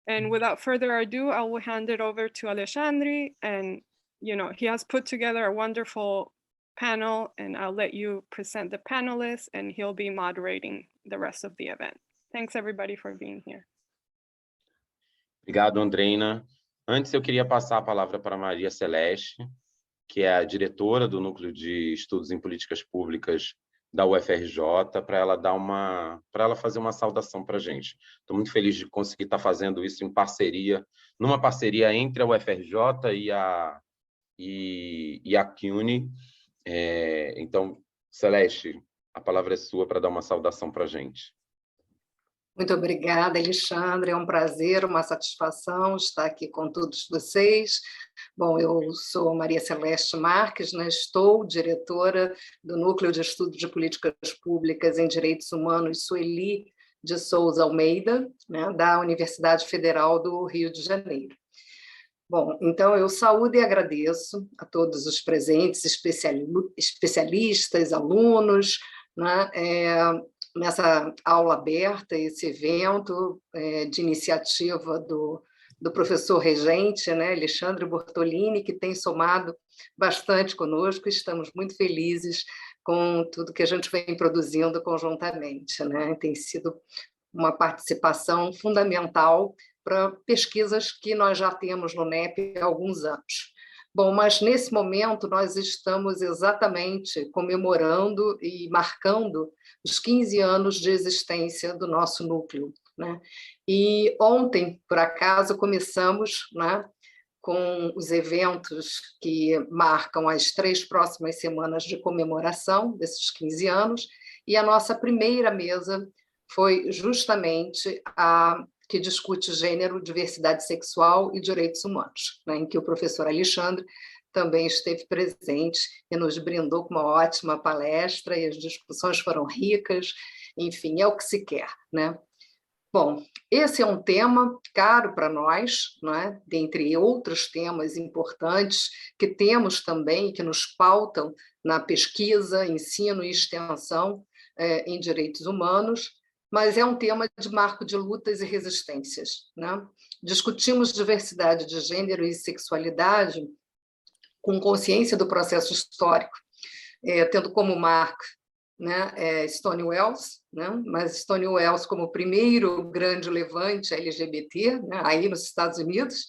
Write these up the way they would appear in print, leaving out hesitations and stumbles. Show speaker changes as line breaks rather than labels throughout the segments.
And without further ado, I will hand it over to Alexandre, and he has put together a wonderful panel, and I'll let you present the panelists, and he'll be moderating the rest of the event. Thanks everybody for being here.
Obrigado, Andreina. Antes eu queria passar a palavra para Maria Celeste, que é a diretora do Núcleo de Estudos em Políticas Públicas da UFRJ, para ela fazer uma saudação para a gente. Estou muito feliz de conseguir estar fazendo isso numa parceria entre a UFRJ e a CUNY. Então, Celeste, a palavra é sua para dar uma saudação para a gente.
Muito obrigada, Alexandre. É um prazer, uma satisfação estar aqui com todos vocês. Bom, eu sou Maria Celeste Marques, né? Estou diretora do Núcleo de Estudos de Políticas Públicas em Direitos Humanos Sueli de Souza Almeida, né? Da Universidade Federal do Rio de Janeiro. Bom, então eu saúdo e agradeço a todos os presentes, especialistas, alunos, né? Nessa aula aberta, esse evento de iniciativa do professor regente, né, Alexandre Bortolini, que tem somado bastante conosco. Estamos muito felizes com tudo que a gente vem produzindo conjuntamente, né? Tem sido uma participação fundamental para pesquisas que nós já temos no NEP há alguns anos. Bom, mas nesse momento nós estamos exatamente comemorando e marcando os 15 anos de existência do nosso núcleo, né? E ontem, por acaso, começamos, né, com os eventos que marcam as 3 próximas semanas de comemoração desses 15 anos, e a nossa primeira mesa foi justamente a que discute gênero, diversidade sexual e direitos humanos, né, em que o professor Alexandre também esteve presente e nos brindou com uma ótima palestra, e as discussões foram ricas, enfim, é o que se quer, né? Bom, esse é um tema caro para nós, né, dentre outros temas importantes que temos também, que nos pautam na pesquisa, ensino e extensão em direitos humanos, mas é um tema de marco de lutas e resistências, né? Discutimos diversidade de gênero e sexualidade com consciência do processo histórico, tendo como marco, né, Stonewalls, né? Mas Stonewalls como o primeiro grande levante LGBT, né, aí nos Estados Unidos,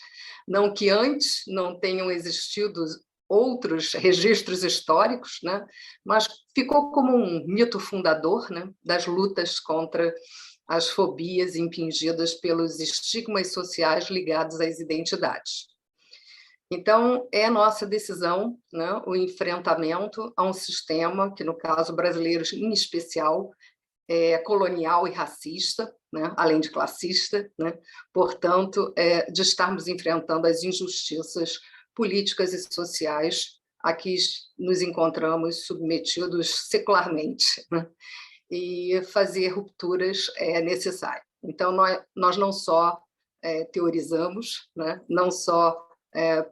não que antes não tenham existido outros registros históricos, né? Mas ficou como um mito fundador, né, das lutas contra as fobias impingidas pelos estigmas sociais ligados às identidades. Então, é nossa decisão, né, o enfrentamento a um sistema que, no caso brasileiro em especial, é colonial e racista, né, além de classista, né? Portanto, de estarmos enfrentando as injustiças políticas e sociais a que nos encontramos submetidos secularmente, né? E fazer rupturas é necessário. Então, nós não só teorizamos, né? Não só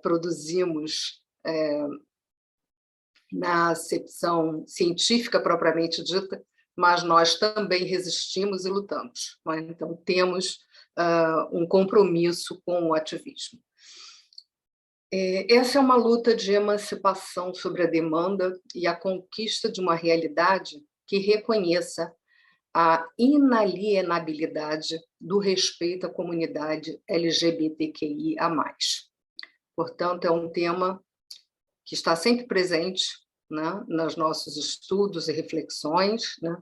produzimos na acepção científica propriamente dita, mas nós também resistimos e lutamos, né? Então, temos um compromisso com o ativismo. Essa é uma luta de emancipação sobre a demanda e a conquista de uma realidade que reconheça a inalienabilidade do respeito à comunidade LGBTQIA+. Portanto, é um tema que está sempre presente, né, nos nossos estudos e reflexões, né?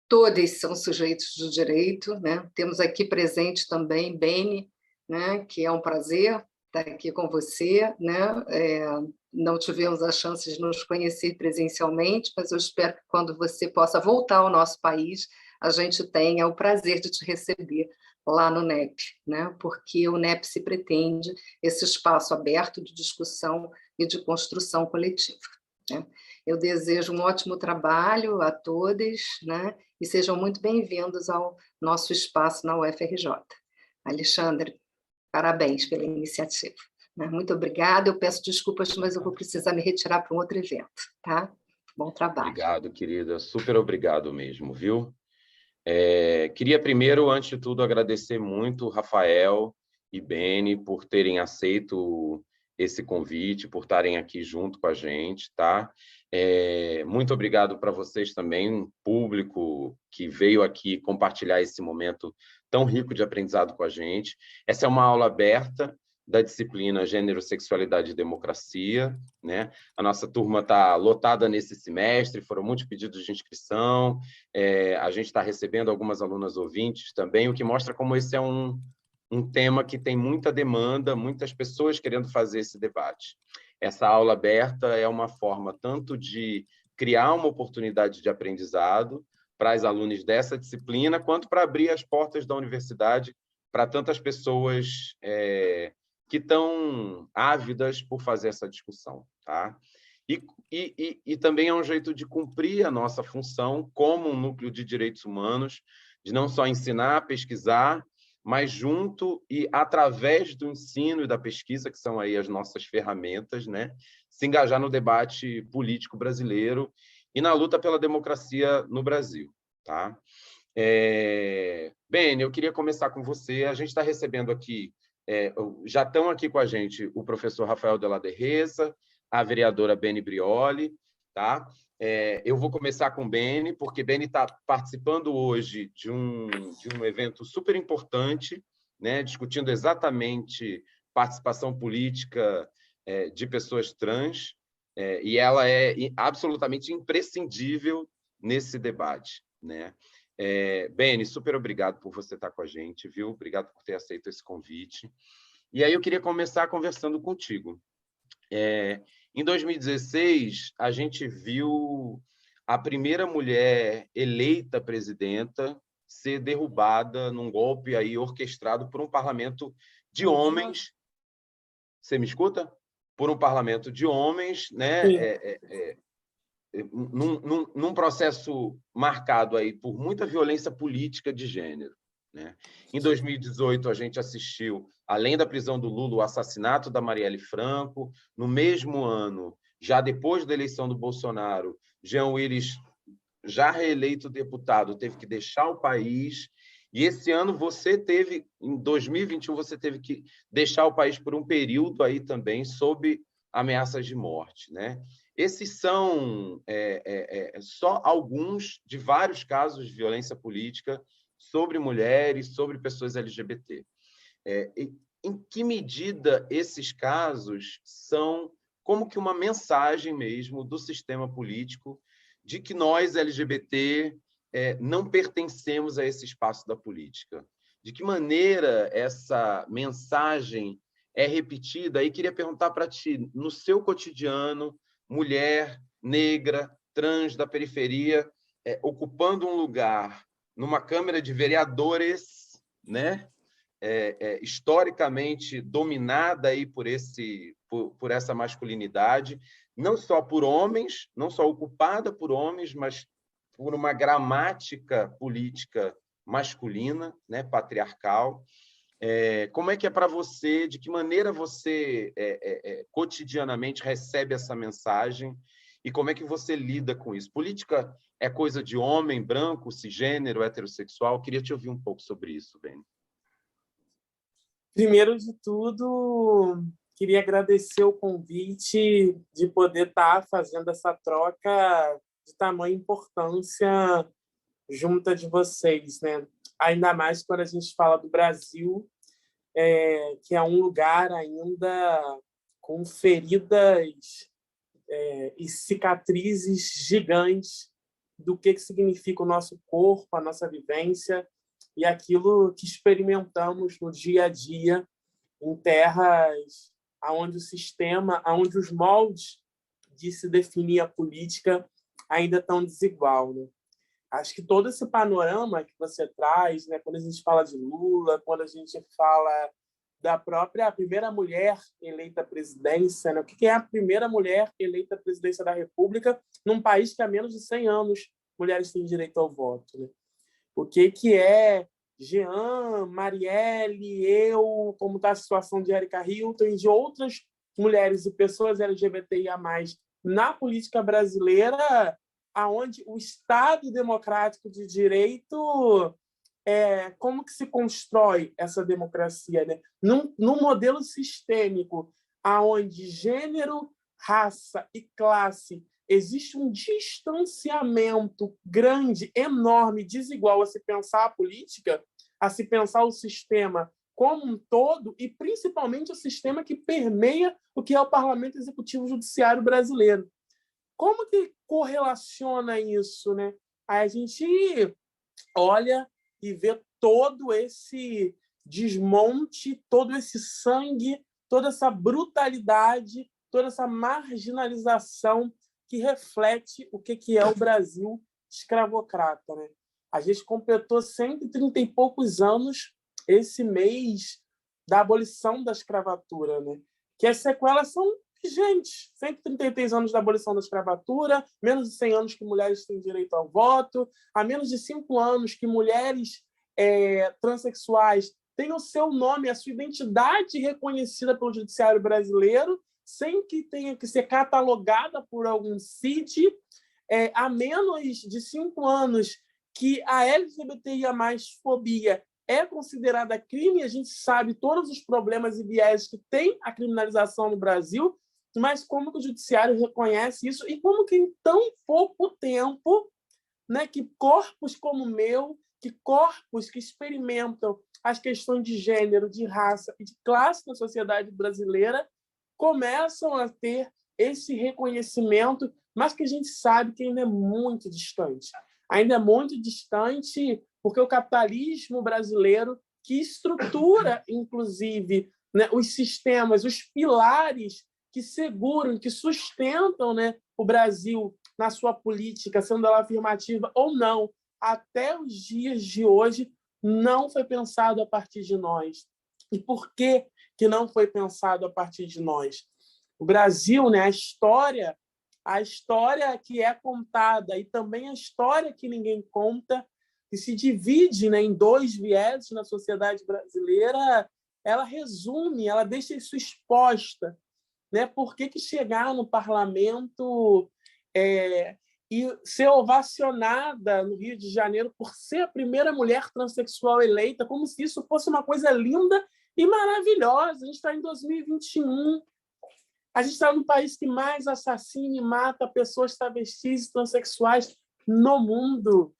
Todos são sujeitos de direito, né? Temos aqui presente também Beni, né, que é um prazer estar aqui com você, né? Não tivemos a chance de nos conhecer presencialmente, mas eu espero que quando você possa voltar ao nosso país, a gente tenha o prazer de te receber lá no NEP, né? Porque o NEP se pretende esse espaço aberto de discussão e de construção coletiva, né? Eu desejo um ótimo trabalho a todos, né? E sejam muito bem-vindos ao nosso espaço na UFRJ. Alexandre, parabéns pela iniciativa, né? Muito obrigada, eu peço desculpas, mas eu vou precisar me retirar para um outro evento, tá? Bom trabalho.
Obrigado, querida, super obrigado mesmo, viu? Queria primeiro, antes de tudo, agradecer muito Rafael e Beni por terem aceito esse convite, por estarem aqui junto com a gente, tá? Muito obrigado para vocês também, público que veio aqui compartilhar esse momento tão rico de aprendizado com a gente. Essa é uma aula aberta da disciplina Gênero, Sexualidade e Democracia, né? A nossa turma está lotada nesse semestre, foram muitos pedidos de inscrição, a gente está recebendo algumas alunas ouvintes também, o que mostra como esse é um tema que tem muita demanda, muitas pessoas querendo fazer esse debate. Essa aula aberta é uma forma tanto de criar uma oportunidade de aprendizado para as alunas dessa disciplina, quanto para abrir as portas da universidade para tantas pessoas que estão ávidas por fazer essa discussão, tá? E também é um jeito de cumprir a nossa função como um núcleo de direitos humanos, de não só ensinar, pesquisar, mas junto e através do ensino e da pesquisa, que são aí as nossas ferramentas, né, se engajar no debate político brasileiro e na luta pela democracia no Brasil, tá? Beni, eu queria começar com você. A gente está recebendo aqui, já estão aqui com a gente o professor Rafael de la Derreza, a vereadora Beni Brioli, tá? Eu vou começar com Beni, porque Beni está participando hoje de um evento super importante, né, discutindo exatamente participação política de pessoas trans, e ela é absolutamente imprescindível nesse debate, né? Beni, super obrigado por você estar com a gente, viu? Obrigado por ter aceito esse convite. E aí eu queria começar conversando contigo. Em 2016, a gente viu a primeira mulher eleita presidenta ser derrubada num golpe aí orquestrado por um parlamento de homens. Você me escuta? Por um parlamento de homens, né? Num processo marcado aí por muita violência política de gênero, né? Em 2018, a gente assistiu, além da prisão do Lula, o assassinato da Marielle Franco. No mesmo ano, já depois da eleição do Bolsonaro, Jean Willis, já reeleito deputado, teve que deixar o país. E esse ano, em 2021, você teve que deixar o país por um período aí também, sob ameaças de morte, né? Esses são só alguns de vários casos de violência política sobre mulheres, sobre pessoas LGBT. Em que medida esses casos são como que uma mensagem mesmo do sistema político de que nós, LGBT, não pertencemos a esse espaço da política? De que maneira essa mensagem é repetida? Aí queria perguntar para ti, no seu cotidiano, mulher, negra, trans da periferia, ocupando um lugar numa Câmara de Vereadores, né? Historicamente dominada aí por essa masculinidade, não só por homens, não só ocupada por homens, mas por uma gramática política masculina, né, patriarcal. Como é que é para você? De que maneira você cotidianamente recebe essa mensagem? E como é que você lida com isso? Política é coisa de homem, branco, cisgênero, heterossexual? Queria te ouvir um pouco sobre isso, Beni.
Primeiro de tudo, queria agradecer o convite de poder estar fazendo essa troca de tamanha importância junto de vocês, né? Ainda mais quando a gente fala do Brasil, que é um lugar ainda com feridas e cicatrizes gigantes do que significa o nosso corpo, a nossa vivência e aquilo que experimentamos no dia a dia em terras onde o sistema, onde os moldes de se definir a política ainda estão desigual, né? Acho que todo esse panorama que você traz, né, quando a gente fala de Lula, quando a gente fala da própria primeira mulher eleita à presidência, né? O que é a primeira mulher eleita à presidência da República num país que há menos de 100 anos mulheres têm direito ao voto, né? O que é Jean, Marielle, eu, como está a situação de Erika Hilton e de outras mulheres e pessoas LGBTIA+, na política brasileira aonde o Estado democrático de direito, como que se constrói essa democracia, né? Num modelo sistêmico, aonde gênero, raça e classe existe um distanciamento grande, enorme, desigual a se pensar a política, a se pensar o sistema como um todo, e principalmente o sistema que permeia o que é o Parlamento Executivo Judiciário brasileiro. Como que correlaciona isso, né? Aí a gente olha e vê todo esse desmonte, todo esse sangue, toda essa brutalidade, toda essa marginalização que reflete o que é o Brasil escravocrata, né? A gente completou 130 e poucos anos esse mês da abolição da escravatura, né? Que as sequelas são vigentes. 133 anos da abolição da escravatura, menos de 100 anos que mulheres têm direito ao voto, há menos de 5 anos que mulheres transexuais têm o seu nome, a sua identidade reconhecida pelo judiciário brasileiro, sem que tenha que ser catalogada por algum CID, há menos de 5 anos que a LGBTIA+fobia é considerada crime, a gente sabe todos os problemas e viés que tem a criminalização no Brasil, mas como que o judiciário reconhece isso e como que em tão pouco tempo, né, que corpos como o meu, que corpos que experimentam as questões de gênero, de raça e de classe na sociedade brasileira começam a ter esse reconhecimento, mas que a gente sabe que ainda é muito distante. Ainda é muito distante porque o capitalismo brasileiro, que estrutura, inclusive, né, os sistemas, os pilares que seguram, que sustentam, né, o Brasil na sua política, sendo ela afirmativa ou não, até os dias de hoje, não foi pensado a partir de nós. E por que não foi pensado a partir de nós? O Brasil, né, a história que é contada e também a história que ninguém conta, que se divide, né, em dois vieses na sociedade brasileira, ela resume, ela deixa isso exposta, né? Por que chegar no parlamento e ser ovacionada no Rio de Janeiro por ser a primeira mulher transexual eleita, como se isso fosse uma coisa linda e maravilhosa. A gente está em 2021, a gente está no país que mais assassina e mata pessoas travestis e transexuais no mundo.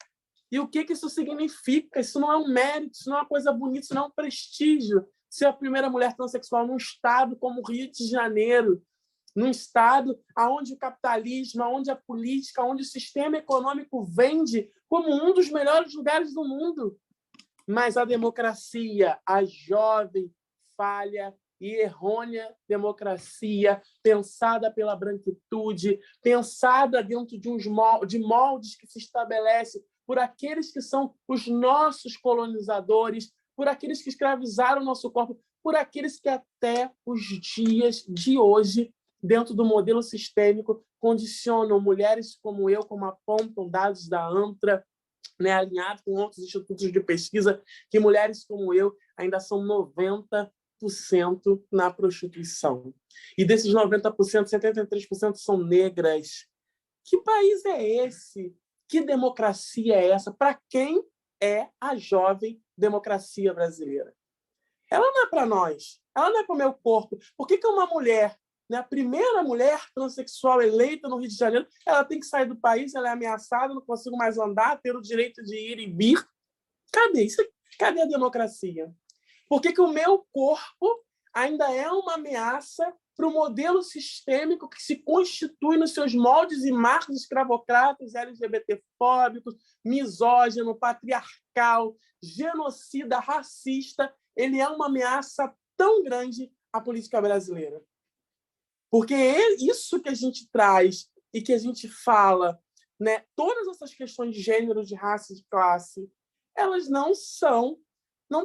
E o que isso significa? Isso não é um mérito, isso não é uma coisa bonita, isso não é um prestígio ser a primeira mulher transexual num estado como o Rio de Janeiro, num estado onde o capitalismo, onde a política, onde o sistema econômico vende como um dos melhores lugares do mundo. Mas a democracia, a jovem, falha e errônea democracia, pensada pela branquitude, pensada dentro de moldes que se estabelecem por aqueles que são os nossos colonizadores, por aqueles que escravizaram o nosso corpo, por aqueles que até os dias de hoje, dentro do modelo sistêmico, condicionam mulheres como eu, como apontam dados da ANTRA, né, alinhado com outros institutos de pesquisa, que mulheres como eu ainda são 90% na prostituição. E desses 90%, 73% são negras. Que país é esse? Que democracia é essa? Para quem é a jovem democracia brasileira? Ela não é para nós. Ela não é para o meu corpo. Por que uma mulher, né, a primeira mulher transexual eleita no Rio de Janeiro, ela tem que sair do país, ela é ameaçada, não consigo mais andar, ter o direito de ir e vir? Cadê isso? Cadê a democracia? Por que o meu corpo ainda é uma ameaça para o modelo sistêmico que se constitui nos seus moldes e marcos escravocratas, LGBTfóbicos, misógino, patriarcal, genocida, racista? Ele é uma ameaça tão grande à política brasileira. Porque é isso que a gente traz e que a gente fala, né? Todas essas questões de gênero, de raça, de classe, elas não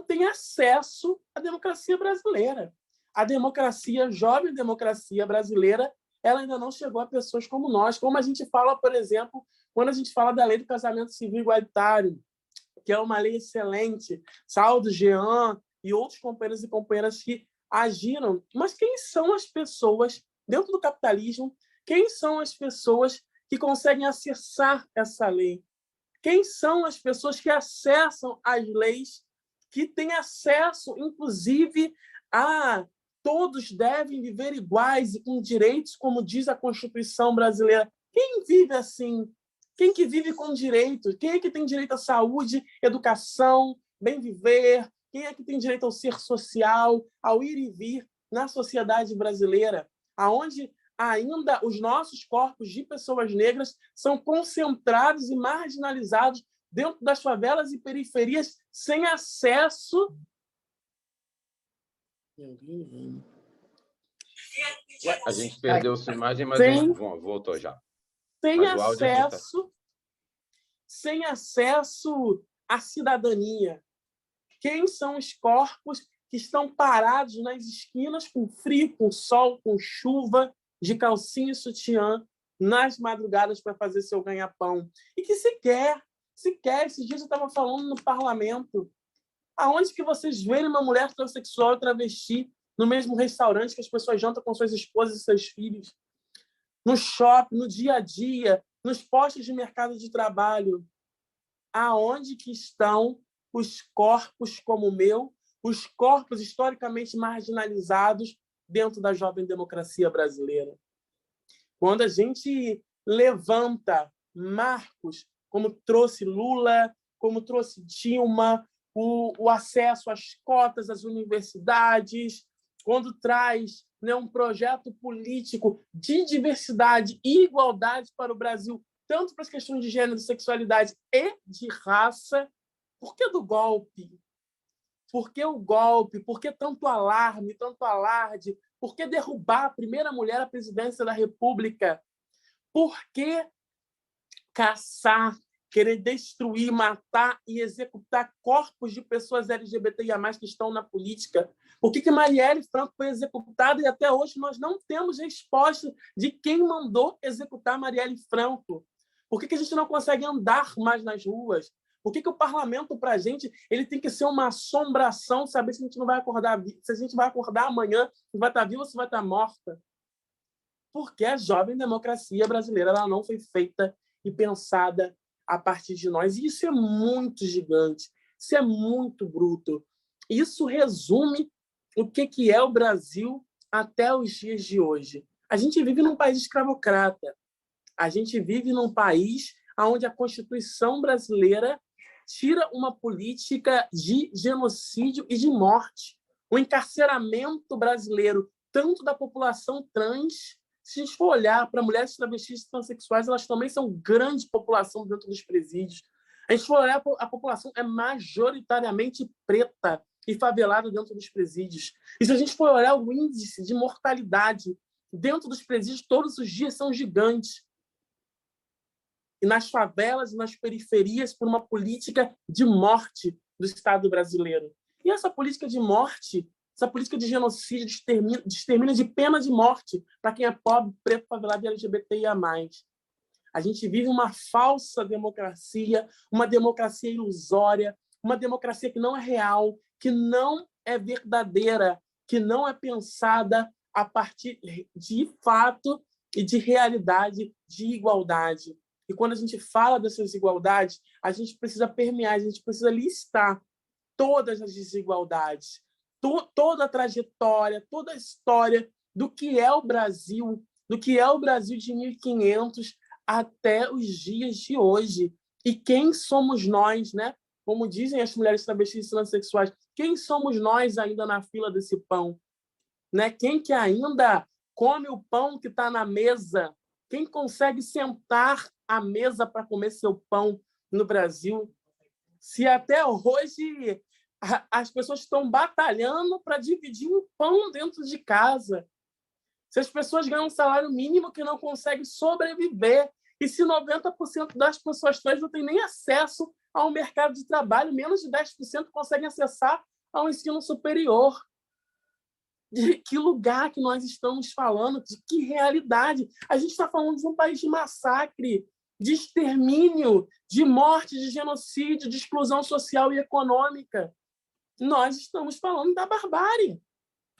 têm acesso à democracia brasileira. A democracia, a jovem democracia brasileira, ela ainda não chegou a pessoas como nós. Como a gente fala, por exemplo, quando a gente fala da lei do casamento civil igualitário, que é uma lei excelente, Saldo, Jean e outros companheiros e companheiras que agiram. Mas quem são as pessoas dentro do capitalismo? Quem são as pessoas que conseguem acessar essa lei? Quem são as pessoas que acessam as leis, que têm acesso, inclusive, a todos devem viver iguais e com direitos, como diz a Constituição brasileira? Quem vive assim? Quem que vive com direito? Quem é que tem direito à saúde, educação, bem viver? Quem é que tem direito ao ser social, ao ir e vir na sociedade brasileira, aonde ainda os nossos corpos de pessoas negras são concentrados e marginalizados dentro das favelas e periferias sem acesso?
A gente perdeu sua imagem, mas voltou já.
Sem acesso à cidadania. Quem são os corpos que estão parados nas esquinas com frio, com sol, com chuva, de calcinha e sutiã, nas madrugadas para fazer seu ganha-pão? E que sequer, esses dias eu estava falando no parlamento, aonde que vocês veem uma mulher transexual e travesti no mesmo restaurante que as pessoas jantam com suas esposas e seus filhos? No shopping, no dia a dia, nos postos de mercado de trabalho. Aonde que estão os corpos como o meu, os corpos historicamente marginalizados dentro da jovem democracia brasileira? Quando a gente levanta marcos, como trouxe Lula, como trouxe Dilma, o acesso às cotas às universidades, quando traz, né, um projeto político de diversidade e igualdade para o Brasil, tanto para as questões de gênero, sexualidade e de raça, por que do golpe? Por que o golpe? Por que tanto alarme, tanto alarde? Por que derrubar a primeira mulher à presidência da República? Por que caçar, querer destruir, matar e executar corpos de pessoas LGBTIA+, que estão na política? Por que Marielle Franco foi executada e até hoje nós não temos resposta de quem mandou executar Marielle Franco? Por que a gente não consegue andar mais nas ruas? Por que o parlamento, para a gente, ele tem que ser uma assombração, saber se a gente não vai acordar, se a gente vai acordar amanhã, se vai estar viva ou se vai estar morta? Porque a jovem democracia brasileira ela não foi feita e pensada a partir de nós. E isso é muito gigante, isso é muito bruto. Isso resume o que é o Brasil até os dias de hoje. A gente vive num país escravocrata. A gente vive num país onde a Constituição brasileira tira uma política de genocídio e de morte. O encarceramento brasileiro, tanto da população trans, se a gente for olhar para mulheres travestis e transexuais, elas também são grande população dentro dos presídios. A gente for olhar, a população é majoritariamente preta e favelada dentro dos presídios. E se a gente for olhar o índice de mortalidade dentro dos presídios, todos os dias são gigantes. E nas favelas e nas periferias, por uma política de morte do Estado brasileiro. E essa política de morte, essa política de genocídio, de extermínio de pena de morte para quem é pobre, preto, favelado e LGBTIA+. A gente vive uma falsa democracia, uma democracia ilusória, uma democracia que não é real, que não é verdadeira, que não é pensada a partir de fato e de realidade de igualdade. E quando a gente fala dessas desigualdades, a gente precisa permear, a gente precisa listar todas as desigualdades, toda a trajetória, toda a história do que é o Brasil, do que é o Brasil de 1500 até os dias de hoje. E quem somos nós, né? Como dizem as mulheres travestis e transexuais, quem somos nós ainda na fila desse pão? Né? Quem que ainda come o pão que está na mesa? Quem consegue sentar à mesa para comer seu pão no Brasil? Se até hoje as pessoas estão batalhando para dividir um pão dentro de casa. Se as pessoas ganham um salário mínimo que não conseguem sobreviver, e se 90% das pessoas trans não têm nem acesso ao mercado de trabalho, menos de 10% conseguem acessar ao ensino superior. De que lugar que nós estamos falando? De que realidade? A gente está falando de um país de massacre, de extermínio, de morte, de genocídio, de exclusão social e econômica. Nós estamos falando da barbárie.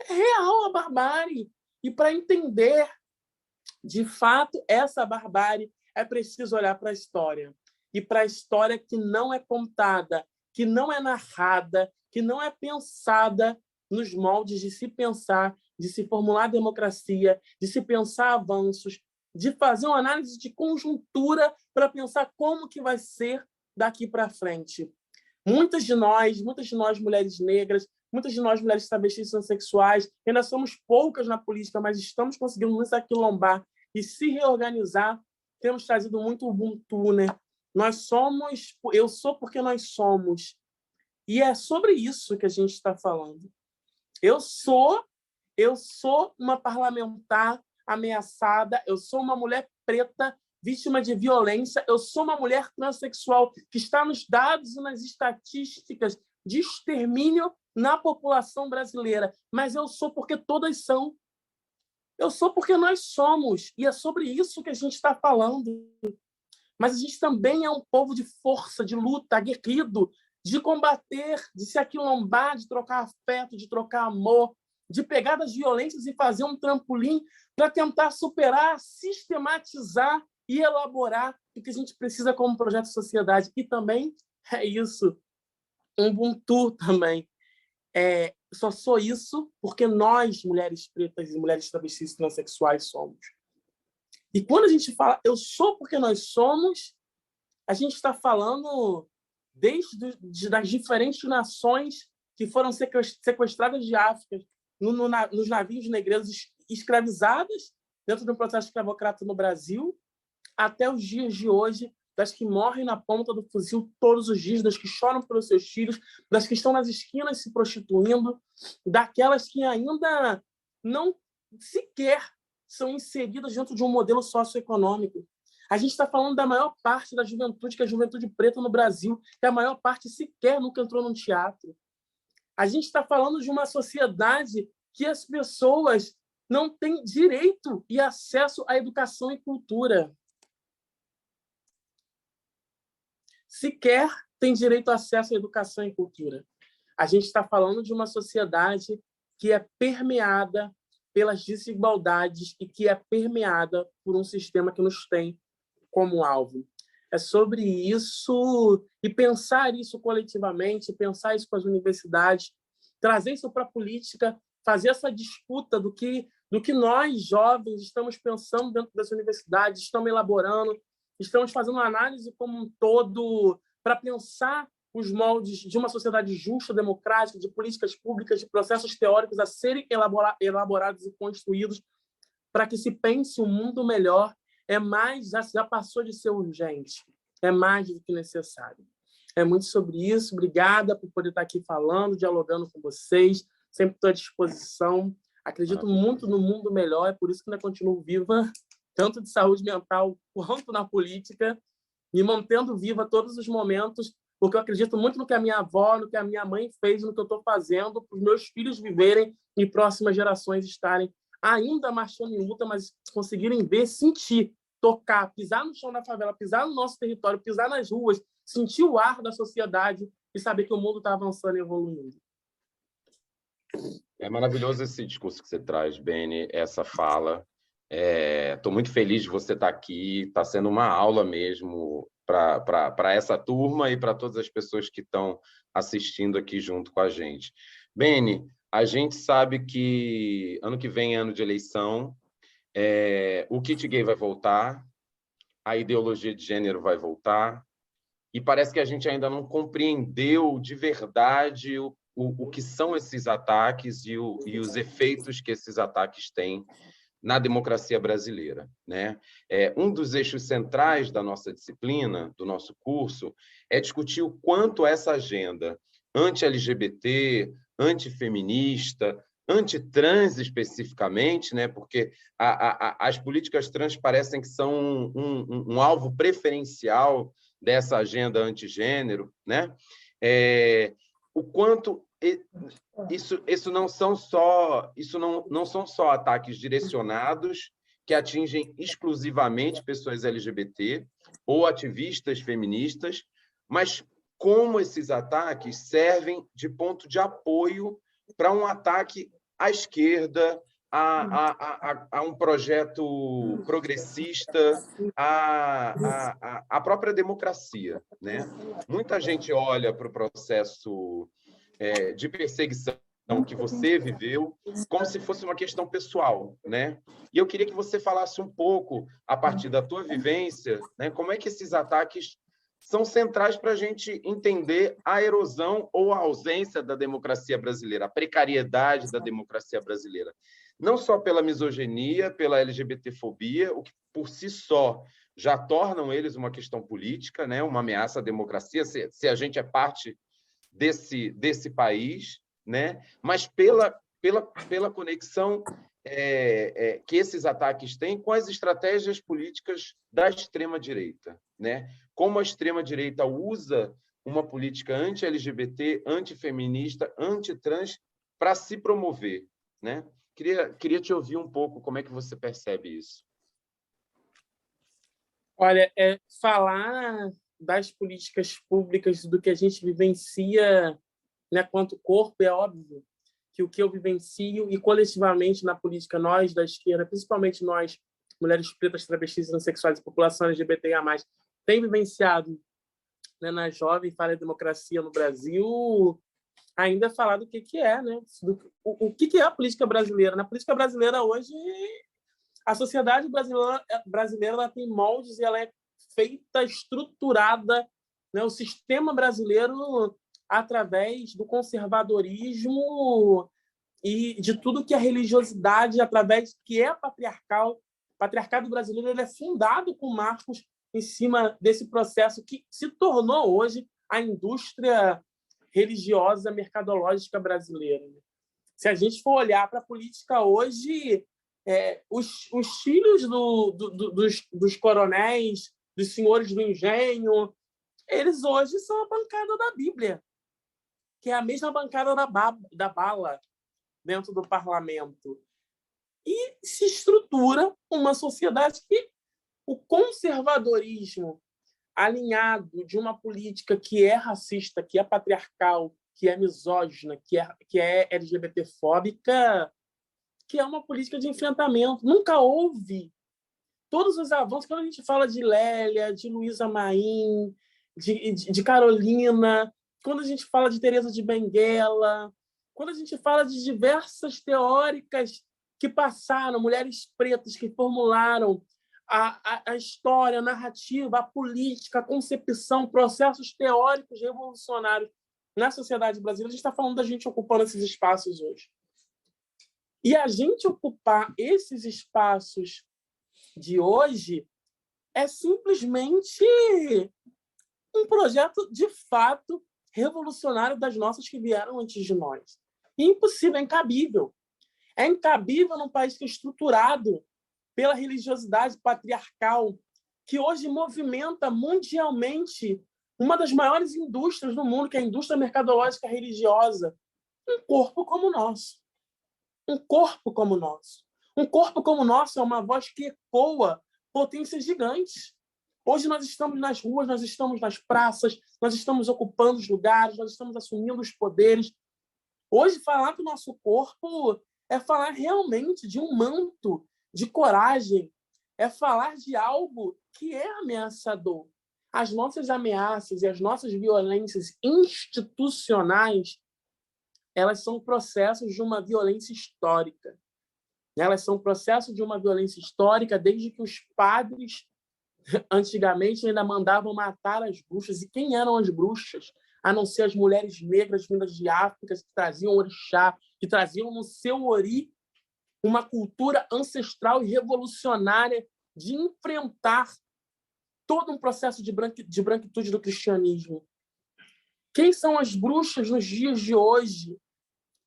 É real a barbárie. E para entender, de fato, essa barbárie, é preciso olhar para a história. E para a história que não é contada, que não é narrada, que não é pensada nos moldes de se pensar, de se formular democracia, de se pensar avanços, de fazer uma análise de conjuntura para pensar como que vai ser daqui para frente. Muitas de nós mulheres negras, muitas de nós mulheres travestis transexuais, ainda somos poucas na política, mas estamos conseguindo nos aquilombar e se reorganizar. Temos trazido muito Ubuntu, né? Eu sou porque nós somos. E é sobre isso que a gente está falando. Eu sou uma parlamentar ameaçada, eu sou uma mulher preta vítima de violência, eu sou uma mulher transexual que está nos dados e nas estatísticas de extermínio na população brasileira, mas eu sou porque todas são. Eu sou porque nós somos, e é sobre isso que a gente está falando. Mas a gente também é um povo de força, de luta, aguerrido, de combater, de se aquilombar, de trocar afeto, de trocar amor, de pegar das violências e fazer um trampolim para tentar superar, sistematizar e elaborar o que a gente precisa como projeto de sociedade. E também é isso, Ubuntu também. Só sou isso porque nós, mulheres pretas e mulheres travestis transexuais, somos. E quando a gente fala eu sou porque nós somos, a gente está falando das diferentes nações que foram sequestradas de África nos navios negreiros escravizadas dentro do processo escravocrata no Brasil, até os dias de hoje, das que morrem na ponta do fuzil todos os dias, das que choram pelos seus filhos, das que estão nas esquinas se prostituindo, daquelas que ainda não sequer são inseridas dentro de um modelo socioeconômico. A gente está falando da maior parte da juventude, que é a juventude preta no Brasil, que a maior parte sequer nunca entrou num teatro. A gente está falando de uma sociedade que as pessoas não têm direito e acesso à educação e cultura. Sequer tem direito a acesso à educação e cultura. A gente está falando de uma sociedade que é permeada pelas desigualdades e que é permeada por um sistema que nos tem como alvo. É sobre isso, e pensar isso coletivamente, pensar isso com as universidades, trazer isso para a política, fazer essa disputa do que nós, jovens, estamos pensando dentro das universidades, estamos elaborando, estamos fazendo uma análise como um todo para pensar os moldes de uma sociedade justa, democrática, de políticas públicas, de processos teóricos a serem elaborados e construídos para que se pense um mundo melhor. Já passou de ser urgente, é mais do que necessário. É muito sobre isso. Obrigada por poder estar aqui falando, dialogando com vocês. Sempre estou à disposição. Acredito muito no mundo melhor, é por isso que ainda continuo viva, tanto de saúde mental quanto na política, me mantendo viva a todos os momentos, porque eu acredito muito no que a minha avó, no que a minha mãe fez, no que eu estou fazendo, para os meus filhos viverem e próximas gerações estarem ainda marchando em luta, mas conseguirem ver, sentir, tocar, pisar no chão da favela, pisar no nosso território, pisar nas ruas, sentir o ar da sociedade e saber que o mundo está avançando e evoluindo.
É maravilhoso esse discurso que você traz, Beni, essa fala. Estou muito feliz de você estar aqui. Está sendo uma aula mesmo para essa turma e para todas as pessoas que estão assistindo aqui junto com a gente. Beni, a gente sabe que ano que vem é ano de eleição, o kit gay vai voltar, a ideologia de gênero vai voltar, e parece que a gente ainda não compreendeu de verdade o que são esses ataques e os efeitos que esses ataques têm na democracia brasileira, né? Um dos eixos centrais da nossa disciplina, do nosso curso, é discutir o quanto essa agenda anti-LGBT, antifeminista, antitrans especificamente, né? Porque as políticas trans parecem que são um alvo preferencial dessa agenda antigênero, né? O quanto isso não são só ataques direcionados que atingem exclusivamente pessoas LGBT ou ativistas feministas, mas como esses ataques servem de ponto de apoio para um ataque à esquerda, a um projeto progressista, a própria democracia, né? Muita gente olha para o processo de perseguição que você viveu como se fosse uma questão pessoal, né? E eu queria que você falasse um pouco, a partir da tua vivência, né, como é que esses ataques são centrais para a gente entender a erosão ou a ausência da democracia brasileira, a precariedade da democracia brasileira. Não só pela misoginia, pela LGBTfobia, o que por si só já tornam eles uma questão política, né? Uma ameaça à democracia, se a gente é parte desse país, né? Mas pela conexão que esses ataques têm com as estratégias políticas da extrema-direita, né? Como a extrema-direita usa uma política anti-LGBT, antifeminista, antitrans para se promover, né? Queria te ouvir um pouco como é que você percebe isso.
Olha, falar das políticas públicas, do que a gente vivencia, né, quanto corpo, é óbvio que o que eu vivencio e coletivamente na política, nós da esquerda, principalmente nós, mulheres pretas, travestis, transexuais e população LGBTIA+, tem vivenciado, né, na Jovem Falha Democracia no Brasil, ainda falar do que é, né? O que é a política brasileira. Na política brasileira hoje, a sociedade brasileira ela tem moldes e ela é feita, estruturada, né? O sistema brasileiro através do conservadorismo e de tudo que é religiosidade, através do que é patriarcal. O patriarcado brasileiro ele é fundado com marcos em cima desse processo que se tornou hoje a indústria religiosa mercadológica brasileira. Se a gente for olhar para a política hoje, os filhos dos coronéis, dos senhores do engenho, eles hoje são a bancada da Bíblia, que é a mesma bancada da bala dentro do parlamento. E se estrutura uma sociedade que o conservadorismo alinhado de uma política que é racista, que é patriarcal, que é misógina, que é LGBTfóbica, que é uma política de enfrentamento. Nunca houve todos os avanços. Quando a gente fala de Lélia, de Luísa Maim, de Carolina, quando a gente fala de Teresa de Benguela, quando a gente fala de diversas teóricas que passaram, mulheres pretas que formularam a história, a narrativa, a política, a concepção, processos teóricos revolucionários na sociedade brasileira, a gente está falando da gente ocupando esses espaços hoje. E a gente ocupar esses espaços de hoje é simplesmente um projeto, de fato, revolucionário das nossas que vieram antes de nós. E impossível, é incabível. É incabível num país que é estruturado pela religiosidade patriarcal, que hoje movimenta mundialmente uma das maiores indústrias do mundo, que é a indústria mercadológica religiosa, um corpo como o nosso. Um corpo como o nosso. Um corpo como o nosso é uma voz que ecoa potências gigantes. Hoje nós estamos nas ruas, nós estamos nas praças, nós estamos ocupando os lugares, nós estamos assumindo os poderes. Hoje, falar do nosso corpo é falar realmente de um manto de coragem, é falar de algo que é ameaçador. As nossas ameaças e as nossas violências institucionais, elas são processos de uma violência histórica. Elas são processos de uma violência histórica desde que os padres, antigamente, ainda mandavam matar as bruxas. E quem eram as bruxas? A não ser as mulheres negras vindas de África, que traziam orixá, que traziam no seu ori uma cultura ancestral e revolucionária de enfrentar todo um processo de branquitude do cristianismo. Quem são as bruxas nos dias de hoje,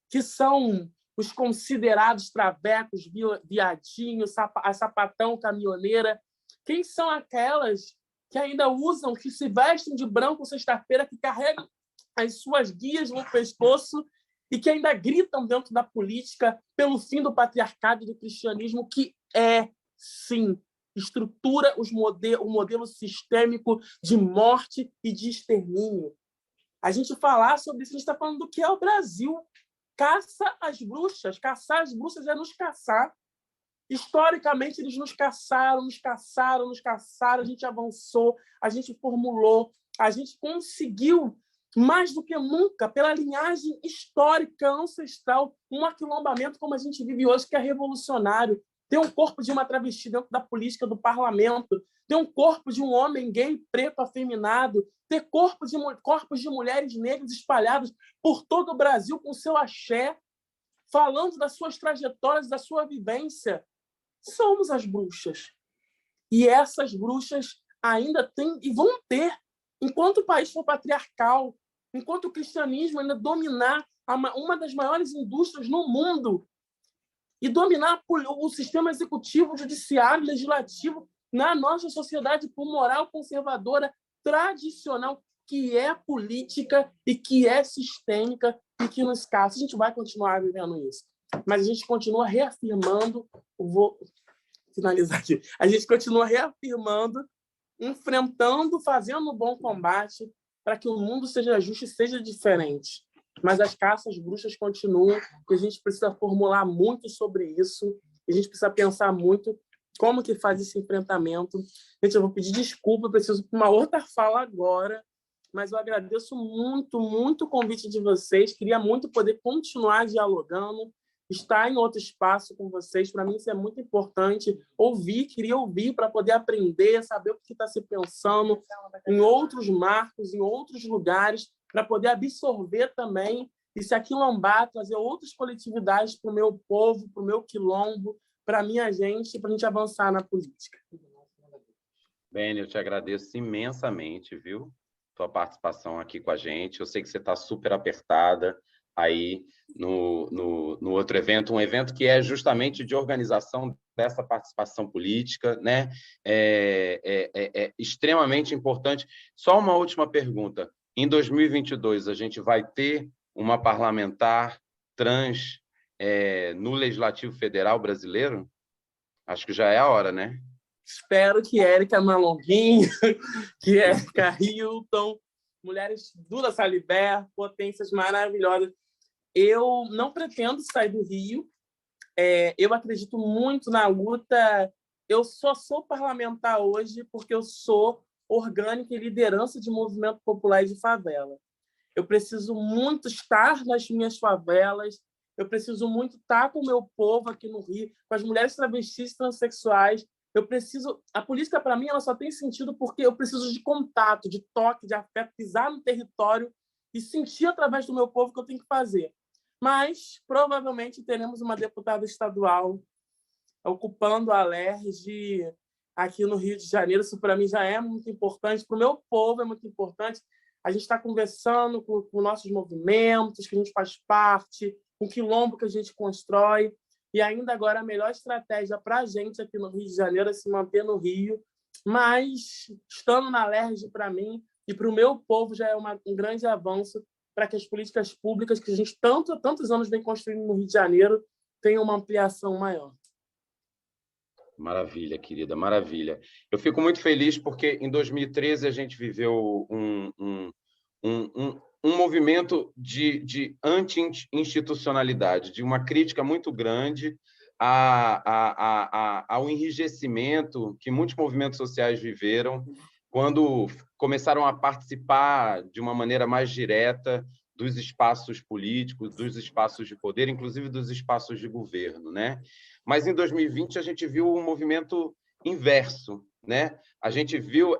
que são os considerados travecos, viadinhos, a sapatão, caminhoneira? Quem são aquelas que ainda usam, que se vestem de branco sexta-feira, que carregam as suas guias no pescoço e que ainda gritam dentro da política pelo fim do patriarcado e do cristianismo, que sim, estrutura o modelo sistêmico de morte e de extermínio. A gente falar sobre isso, a gente está falando do que é o Brasil. caça às bruxas. Caçar as bruxas é nos caçar. Historicamente, eles nos caçaram, a gente avançou, a gente formulou, a gente conseguiu, mais do que nunca, pela linhagem histórica, ancestral, um aquilombamento como a gente vive hoje, que é revolucionário. Ter um corpo de uma travesti dentro da política do parlamento, ter um corpo de um homem gay, preto, afeminado, ter corpos de mulheres negras espalhados por todo o Brasil com seu axé, falando das suas trajetórias, da sua vivência. Somos as bruxas. E essas bruxas ainda têm e vão ter, enquanto o país for patriarcal, enquanto o cristianismo ainda dominar uma das maiores indústrias no mundo e dominar o sistema executivo, judiciário, legislativo na nossa sociedade por moral conservadora, tradicional, que é política e que é sistêmica e que nos caça. A gente vai continuar vivendo isso. Mas a gente continua reafirmando, vou finalizar aqui, a gente continua reafirmando, enfrentando, fazendo um bom combate para que o mundo seja justo e seja diferente. Mas as caças bruxas continuam, e a gente precisa formular muito sobre isso, e a gente precisa pensar muito como que faz esse enfrentamento. Gente, eu vou pedir desculpa, eu preciso de uma outra fala agora, mas eu agradeço muito, muito o convite de vocês, queria muito poder continuar dialogando, estar em outro espaço com vocês, para mim isso é muito importante, queria ouvir para poder aprender, saber o que está se pensando em outros marcos, em outros lugares, para poder absorver também e se aquilombar, trazer outras coletividades para o meu povo, para o meu quilombo, para a minha gente, para a gente avançar na política.
Beni, eu te agradeço imensamente, viu? Tua participação aqui com a gente. Eu sei que você está super apertada aí no outro evento, um evento que é justamente de organização dessa participação política, né? É extremamente importante. Só uma última pergunta. Em 2022, a gente vai ter uma parlamentar trans no Legislativo Federal brasileiro? Acho que já é a hora, né?
Espero que Érica Malonguinho, que Érica Hilton, mulheres Dula Salibert, potências maravilhosas. Eu não pretendo sair do Rio. Eu acredito muito na luta. Eu só sou parlamentar hoje porque eu sou orgânica e liderança de movimento popular e de favela. Eu preciso muito estar nas minhas favelas, eu preciso muito estar com o meu povo aqui no Rio, com as mulheres travestis e transexuais. A política, para mim, ela só tem sentido porque eu preciso de contato, de toque, de afeto, pisar no território e sentir através do meu povo o que eu tenho que fazer. Mas, provavelmente, teremos uma deputada estadual ocupando a LERJ aqui no Rio de Janeiro. Isso, para mim, já é muito importante. Para o meu povo, é muito importante. A gente está conversando com nossos movimentos, que a gente faz parte, com o quilombo que a gente constrói. E ainda agora, a melhor estratégia para a gente aqui no Rio de Janeiro é se manter no Rio. Mas, estando na LERJ, para mim e para o meu povo, já é um grande avanço para que as políticas públicas que a gente tantos anos vem construindo no Rio de Janeiro tenham uma ampliação maior.
Maravilha, querida, maravilha. Eu fico muito feliz porque em 2013 a gente viveu um movimento de anti-institucionalidade, de uma crítica muito grande ao enrijecimento que muitos movimentos sociais viveram quando começaram a participar de uma maneira mais direta dos espaços políticos, dos espaços de poder, inclusive dos espaços de governo, né? Mas em 2020 a gente viu um movimento inverso, né? A gente viu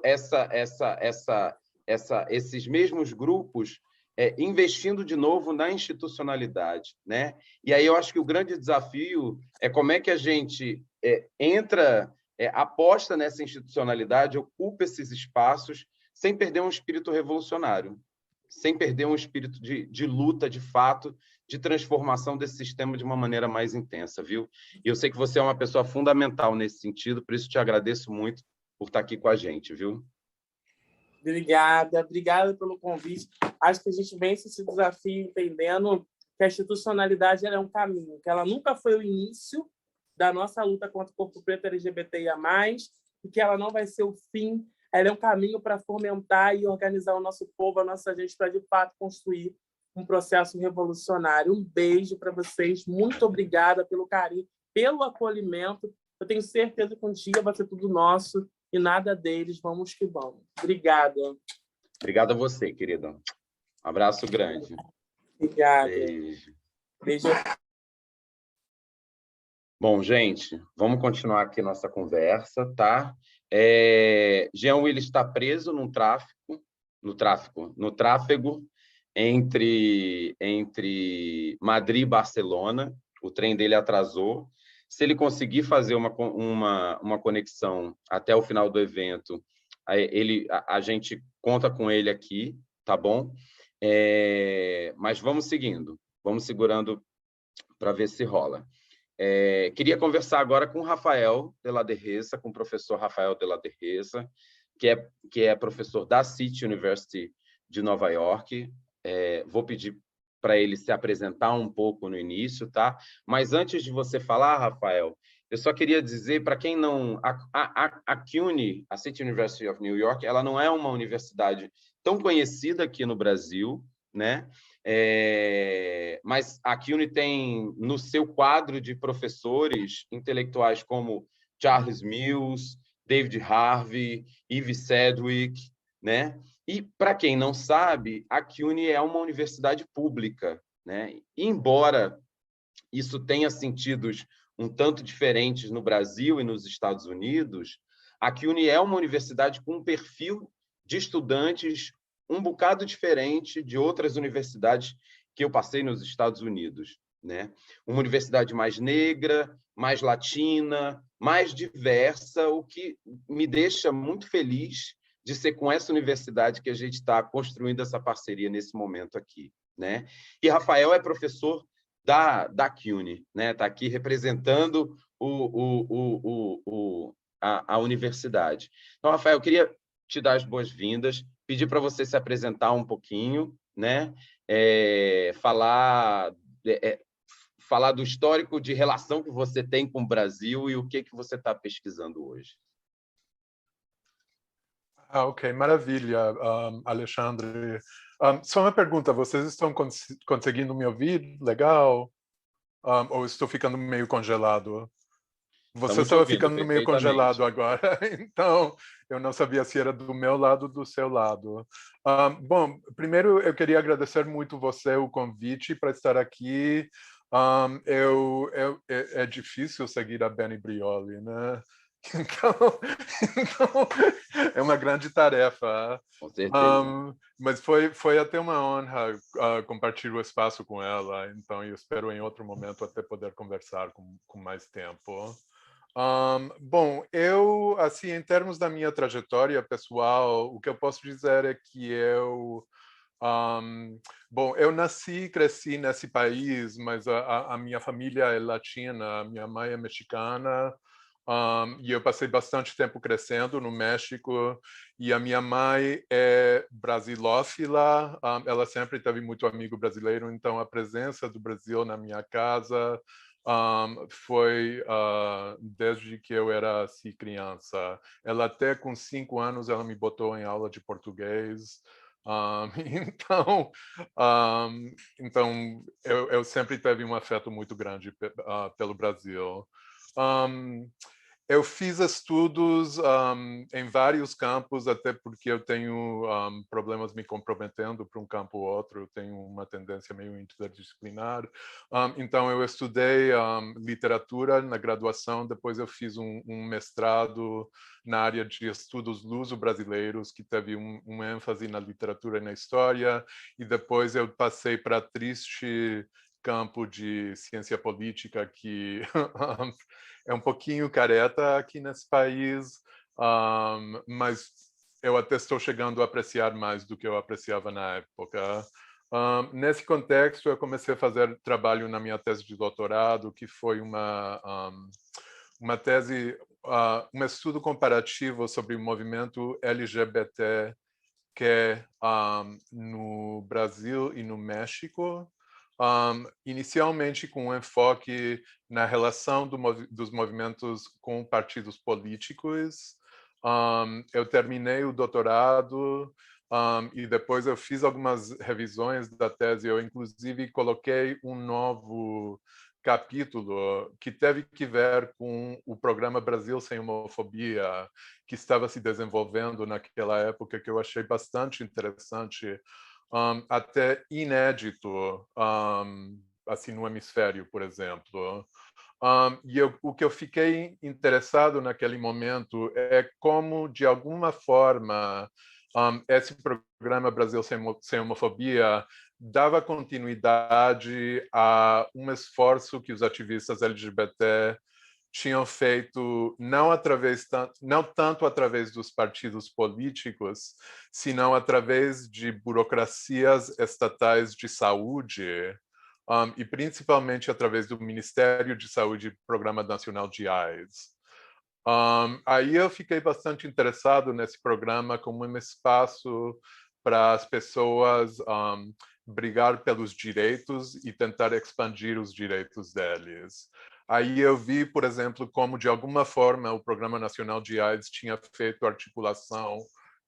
esses mesmos grupos investindo de novo na institucionalidade, né? E aí eu acho que o grande desafio é como é que a gente aposta nessa institucionalidade, ocupa esses espaços sem perder um espírito revolucionário, sem perder um espírito de luta, de fato, de transformação desse sistema de uma maneira mais intensa, viu? E eu sei que você é uma pessoa fundamental nesse sentido, por isso te agradeço muito por estar aqui com a gente, viu?
Obrigada pelo convite. Acho que a gente vence esse desafio entendendo que a institucionalidade é um caminho, que ela nunca foi o início da nossa luta contra o corpo preto LGBTIA+, e que ela não vai ser o fim. Ela é um caminho para fomentar e organizar o nosso povo, a nossa gente, para, de fato, construir um processo revolucionário. Um beijo para vocês, muito obrigada pelo carinho, pelo acolhimento. Eu tenho certeza que um dia vai ser tudo nosso e nada deles. Vamos que vamos. Obrigada.
Obrigado a você, querida. Abraço grande.
Obrigada.
Beijo.
Beijo.
Bom, gente, vamos continuar aqui nossa conversa, tá? Jean Willis está preso no tráfego entre Madrid e Barcelona. O trem dele atrasou. Se ele conseguir fazer uma conexão até o final do evento, a gente conta com ele aqui, tá bom? Mas vamos seguindo, vamos segurando para ver se rola. Queria conversar agora com o Rafael de la Derreza, com o professor Rafael de la Derreza, que é professor da City University de Nova York. Vou pedir para ele se apresentar um pouco no início, tá? Mas antes de você falar, Rafael, eu só queria dizer, para quem não... A CUNY, a City University of New York, ela não é uma universidade tão conhecida aqui no Brasil, né? Mas a CUNY tem no seu quadro de professores intelectuais como Charles Mills, David Harvey, Eve Sedgwick, né? E, para quem não sabe, a CUNY é uma universidade pública, né? E, embora isso tenha sentidos um tanto diferentes no Brasil e nos Estados Unidos, a CUNY é uma universidade com um perfil de estudantes um bocado diferente de outras universidades que eu passei nos Estados Unidos, né? Uma universidade mais negra, mais latina, mais diversa, o que me deixa muito feliz de ser com essa universidade que a gente está construindo essa parceria nesse momento aqui, né? E Rafael é professor da CUNY, né? Está aqui representando a universidade. Então, Rafael, eu queria te dar as boas-vindas, pedir para você se apresentar um pouquinho, né? Falar do histórico de relação que você tem com o Brasil e o que você está pesquisando hoje.
Ok, maravilha, Alexandre. Só uma pergunta, vocês estão conseguindo me ouvir? Legal? Ou estou ficando meio congelado? Você estava ficando meio congelado agora, então eu não sabia se era do meu lado ou do seu lado. Bom, primeiro eu queria agradecer muito você o convite para estar aqui. É difícil seguir a Beni Brioli, né? Então, é uma grande tarefa.
Com certeza.
Mas foi até uma honra compartilhar o espaço com ela. Então, eu espero em outro momento até poder conversar com mais tempo. Bom, eu, assim, em termos da minha trajetória pessoal, o que eu posso dizer é que bom, eu nasci e cresci nesse país, mas a minha família é latina, a minha mãe é mexicana, e eu passei bastante tempo crescendo no México, e a minha mãe é brasilófila, ela sempre teve muito amigo brasileiro, então a presença do Brasil na minha casa foi desde que eu era assim, criança. Ela até com 5 anos ela me botou em aula de português. Então eu sempre tive um afeto muito grande pelo Brasil. Eu fiz estudos em vários campos, até porque eu tenho problemas me comprometendo para um campo ou outro, eu tenho uma tendência meio interdisciplinar. Então, eu estudei literatura na graduação, depois eu fiz um mestrado na área de estudos luso-brasileiros, que teve um ênfase na literatura e na história, e depois eu passei para triste campo de ciência política, que é um pouquinho careta aqui nesse país, mas eu até estou chegando a apreciar mais do que eu apreciava na época. Nesse contexto, eu comecei a fazer trabalho na minha tese de doutorado, que foi uma tese, um estudo comparativo sobre o movimento LGBT no Brasil e no México, inicialmente com um enfoque na relação dos movimentos com partidos políticos. Eu terminei o doutorado e depois eu fiz algumas revisões da tese. Eu, inclusive, coloquei um novo capítulo que teve que ver com o programa Brasil Sem Homofobia, que estava se desenvolvendo naquela época, que eu achei bastante interessante, até inédito, assim, no hemisfério, por exemplo. O que eu fiquei interessado naquele momento é como, de alguma forma, esse programa Brasil Sem Homofobia dava continuidade a um esforço que os ativistas LGBT tinham feito não tanto através dos partidos políticos, senão através de burocracias estatais de saúde, e principalmente através do Ministério de Saúde e Programa Nacional de AIDS. Aí eu fiquei bastante interessado nesse programa como um espaço para as pessoas brigar pelos direitos e tentar expandir os direitos deles. Aí eu vi, por exemplo, como de alguma forma o Programa Nacional de AIDS tinha feito articulação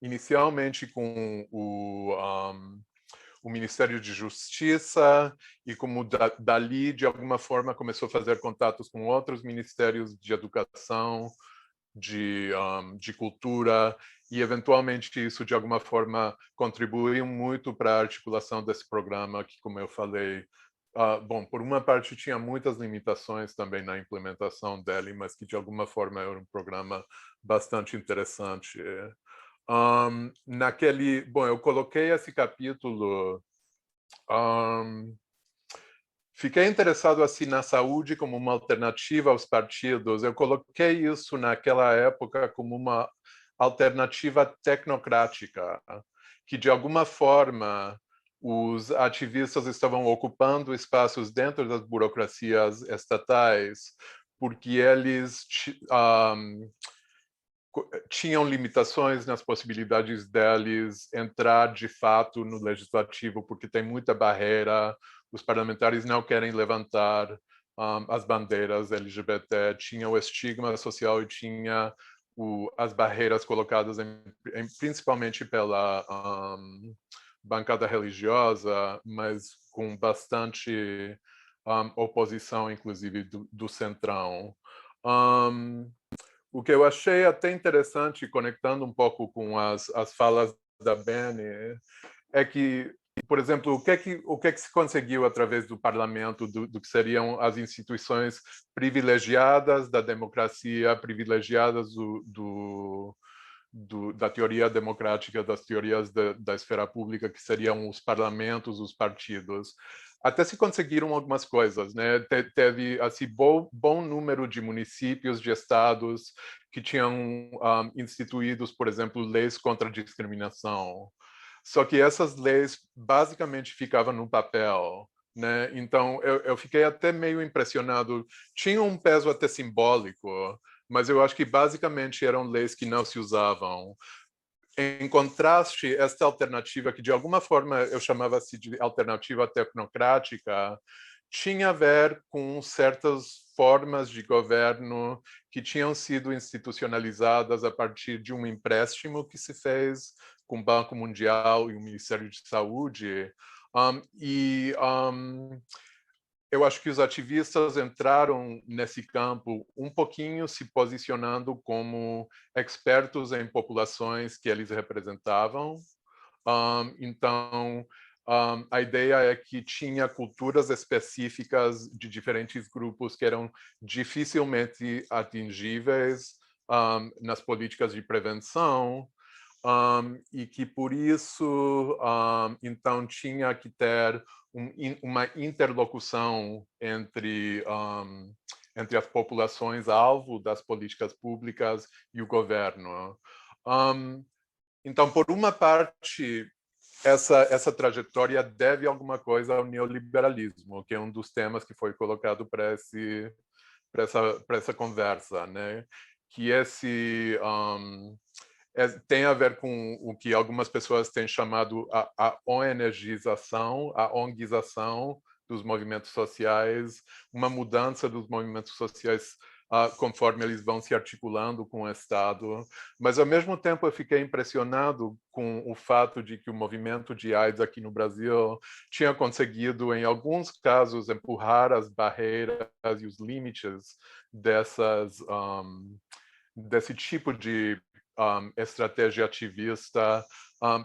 inicialmente com o Ministério de Justiça, e como dali, de alguma forma, começou a fazer contatos com outros ministérios de educação, de cultura, e eventualmente isso, de alguma forma, contribuiu muito para a articulação desse programa, que, como eu falei, bom, por uma parte tinha muitas limitações também na implementação dele, mas que, de alguma forma, era um programa bastante interessante. Bom, eu coloquei esse capítulo. Fiquei interessado assim na saúde como uma alternativa aos partidos. Eu coloquei isso naquela época como uma alternativa tecnocrática, que de alguma forma os ativistas estavam ocupando espaços dentro das burocracias estatais, porque eles tinham limitações nas possibilidades deles entrar de fato no legislativo, porque tem muita barreira, os parlamentares não querem levantar as bandeiras LGBT, tinha o estigma social e tinha as barreiras colocadas principalmente pela bancada religiosa, mas com bastante oposição, inclusive, do centrão. O que eu achei até interessante, conectando um pouco com as falas da Beni, é que, por exemplo, o que se conseguiu através do parlamento, do que seriam as instituições privilegiadas da democracia, privilegiadas da teoria democrática, das teorias da esfera pública, que seriam os parlamentos, os partidos. Até se conseguiram algumas coisas, né? Teve assim bom número de municípios, de estados que tinham instituídos, por exemplo, leis contra a discriminação. Só que essas leis basicamente ficavam no papel, né? Então eu fiquei até meio impressionado. Tinha um peso até simbólico, mas eu acho que basicamente eram leis que não se usavam. Em contraste, esta alternativa, que de alguma forma eu chamava-se de alternativa tecnocrática, tinha a ver com certas formas de governo que tinham sido institucionalizadas a partir de um empréstimo que se fez com o Banco Mundial e o Ministério de Saúde. Eu acho que os ativistas entraram nesse campo um pouquinho se posicionando como expertos em populações que eles representavam. Então, a ideia é que tinha culturas específicas de diferentes grupos que eram dificilmente atingíveis nas políticas de prevenção, e que, por isso, então, tinha que ter uma interlocução entre as populações-alvo das políticas públicas e o governo. Então, por uma parte, essa trajetória deve alguma coisa ao neoliberalismo, que é um dos temas que foi colocado para essa conversa, né? Que tem a ver com o que algumas pessoas têm chamado a ONGização, a ONGização dos movimentos sociais, uma mudança dos movimentos sociais conforme eles vão se articulando com o Estado. Mas, ao mesmo tempo, eu fiquei impressionado com o fato de que o movimento de AIDS aqui no Brasil tinha conseguido, em alguns casos, empurrar as barreiras e os limites desse tipo de estratégia ativista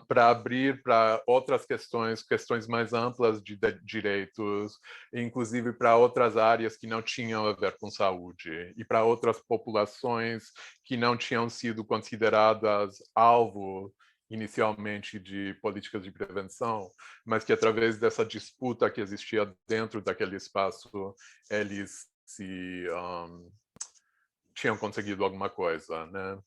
para abrir para outras questões mais amplas de direitos, inclusive para outras áreas que não tinham a ver com saúde e para outras populações que não tinham sido consideradas alvo inicialmente de políticas de prevenção, mas que através dessa disputa que existia dentro daquele espaço, eles tinham conseguido alguma coisa, né?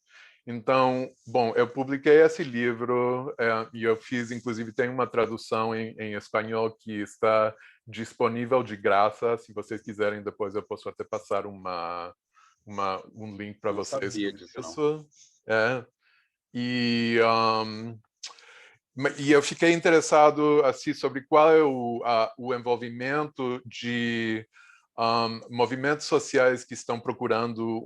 Então, bom, eu publiquei esse livro e eu fiz, inclusive, tem uma tradução em espanhol que está disponível de graça. Se vocês quiserem, depois eu posso até passar um link para vocês.
Não sabia disso, não.
Isso. E eu fiquei interessado assim sobre qual é o envolvimento de movimentos sociais que estão procurando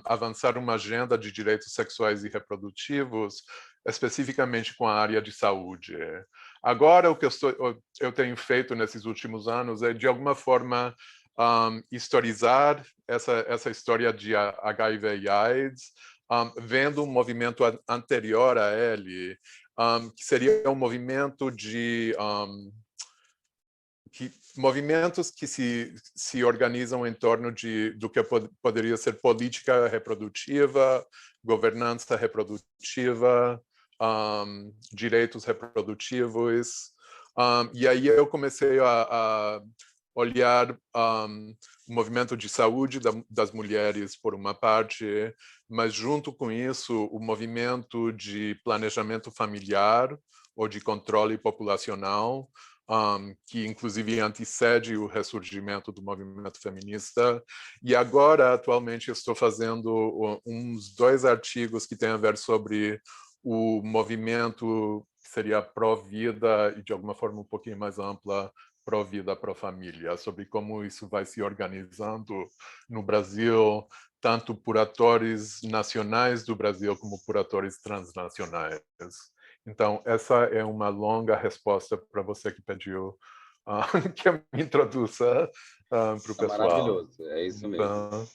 avançar uma agenda de direitos sexuais e reprodutivos, especificamente com a área de saúde. Agora, o que eu tenho feito nesses últimos anos é, de alguma forma, historizar essa história de HIV e AIDS, vendo um movimento anterior a ele, que seria um movimento de... movimentos que se organizam em torno do que poderia ser política reprodutiva, governança reprodutiva, direitos reprodutivos. E aí eu comecei a olhar o movimento de saúde das mulheres, por uma parte, mas junto com isso, o movimento de planejamento familiar ou de controle populacional, que inclusive antecede o ressurgimento do movimento feminista. E agora, atualmente, eu estou fazendo uns 2 artigos que têm a ver sobre o movimento que seria pró-vida e, de alguma forma, um pouquinho mais ampla, pró-vida, pró-família, sobre como isso vai se organizando no Brasil, tanto por atores nacionais do Brasil como por atores transnacionais. Então, essa é uma longa resposta para você que pediu que eu me introduza para o pessoal.
Maravilhoso, é isso mesmo.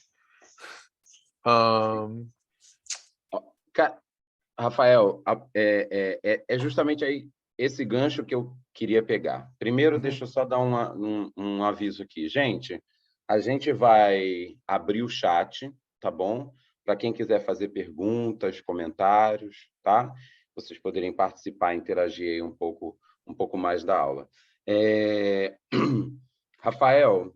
Rafael, é justamente aí esse gancho que eu queria pegar. Primeiro, deixa eu só dar um aviso aqui. Gente, a gente vai abrir o chat, tá bom? Para quem quiser fazer perguntas, comentários, tá? Vocês poderem participar, interagir aí um pouco mais da aula. Rafael,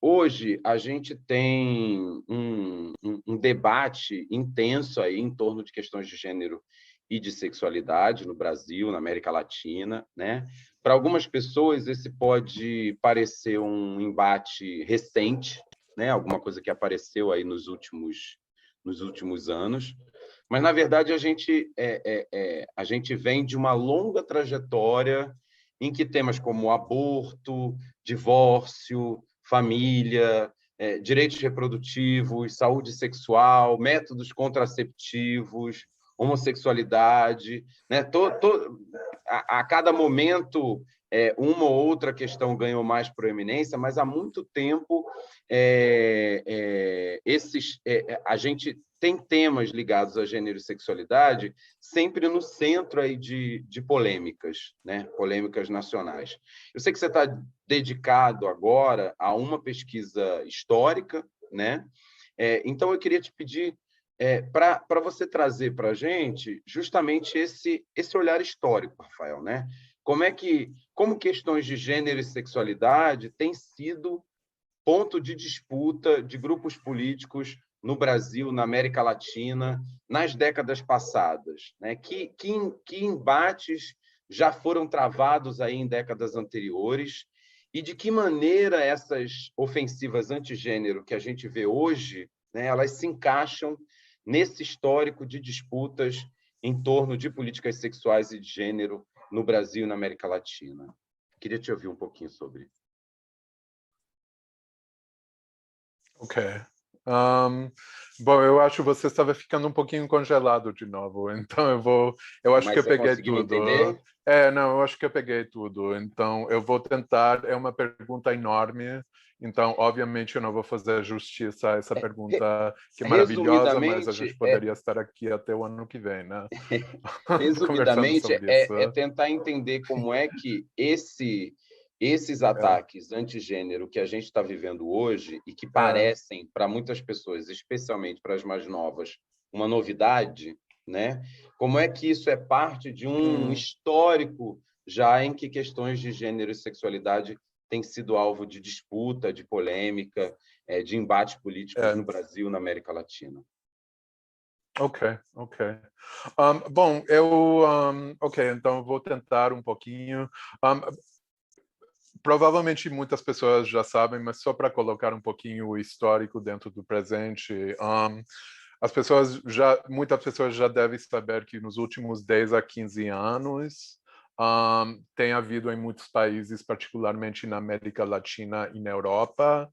hoje a gente tem um debate intenso aí em torno de questões de gênero e de sexualidade no Brasil, na América Latina, né? Para algumas pessoas, esse pode parecer um embate recente, né? Alguma coisa que apareceu aí nos últimos anos, mas, na verdade, a gente vem de uma longa trajetória em que temas como aborto, divórcio, família, direitos reprodutivos, saúde sexual, métodos contraceptivos, homossexualidade, né? A cada momento, uma ou outra questão ganhou mais proeminência, mas há muito tempo a gente tem temas ligados a gênero e sexualidade sempre no centro aí de polêmicas, né? Polêmicas nacionais. Eu sei que você está dedicado agora a uma pesquisa histórica, né? Então, eu queria te pedir para você trazer para a gente justamente esse olhar histórico, Rafael, né? Como questões de gênero e sexualidade têm sido ponto de disputa de grupos políticos no Brasil, na América Latina, nas décadas passadas, né? Que embates já foram travados aí em décadas anteriores e de que maneira essas ofensivas antigênero que a gente vê hoje, né, elas se encaixam nesse histórico de disputas em torno de políticas sexuais e de gênero no Brasil e na América Latina. Queria te ouvir um pouquinho sobre.
Ok. Bom, eu acho que você estava ficando um pouquinho congelado de novo, então eu acho
Mas
que eu
você
peguei
conseguiu me
tudo.
entender?
Não, eu acho que eu peguei tudo, então eu vou tentar, é uma pergunta enorme, então obviamente eu não vou fazer justiça a essa pergunta que é maravilhosa, mas a gente
Resumidamente,
poderia estar aqui até o ano que vem, né? Conversando
resumidamente
sobre isso.
é tentar entender como é que esses ataques antigênero que a gente está vivendo hoje e que parecem, para muitas pessoas, especialmente para as mais novas, uma novidade, né? Como é que isso é parte de um histórico já em que questões de gênero e sexualidade têm sido alvo de disputa, de polêmica, de embates políticos no Brasil, na América Latina?
Ok. Bom, ok, então eu vou tentar um pouquinho. Provavelmente muitas pessoas já sabem, mas só para colocar um pouquinho o histórico dentro do presente, muitas pessoas já devem saber que nos últimos 10 a 15 anos tem havido em muitos países, particularmente na América Latina e na Europa,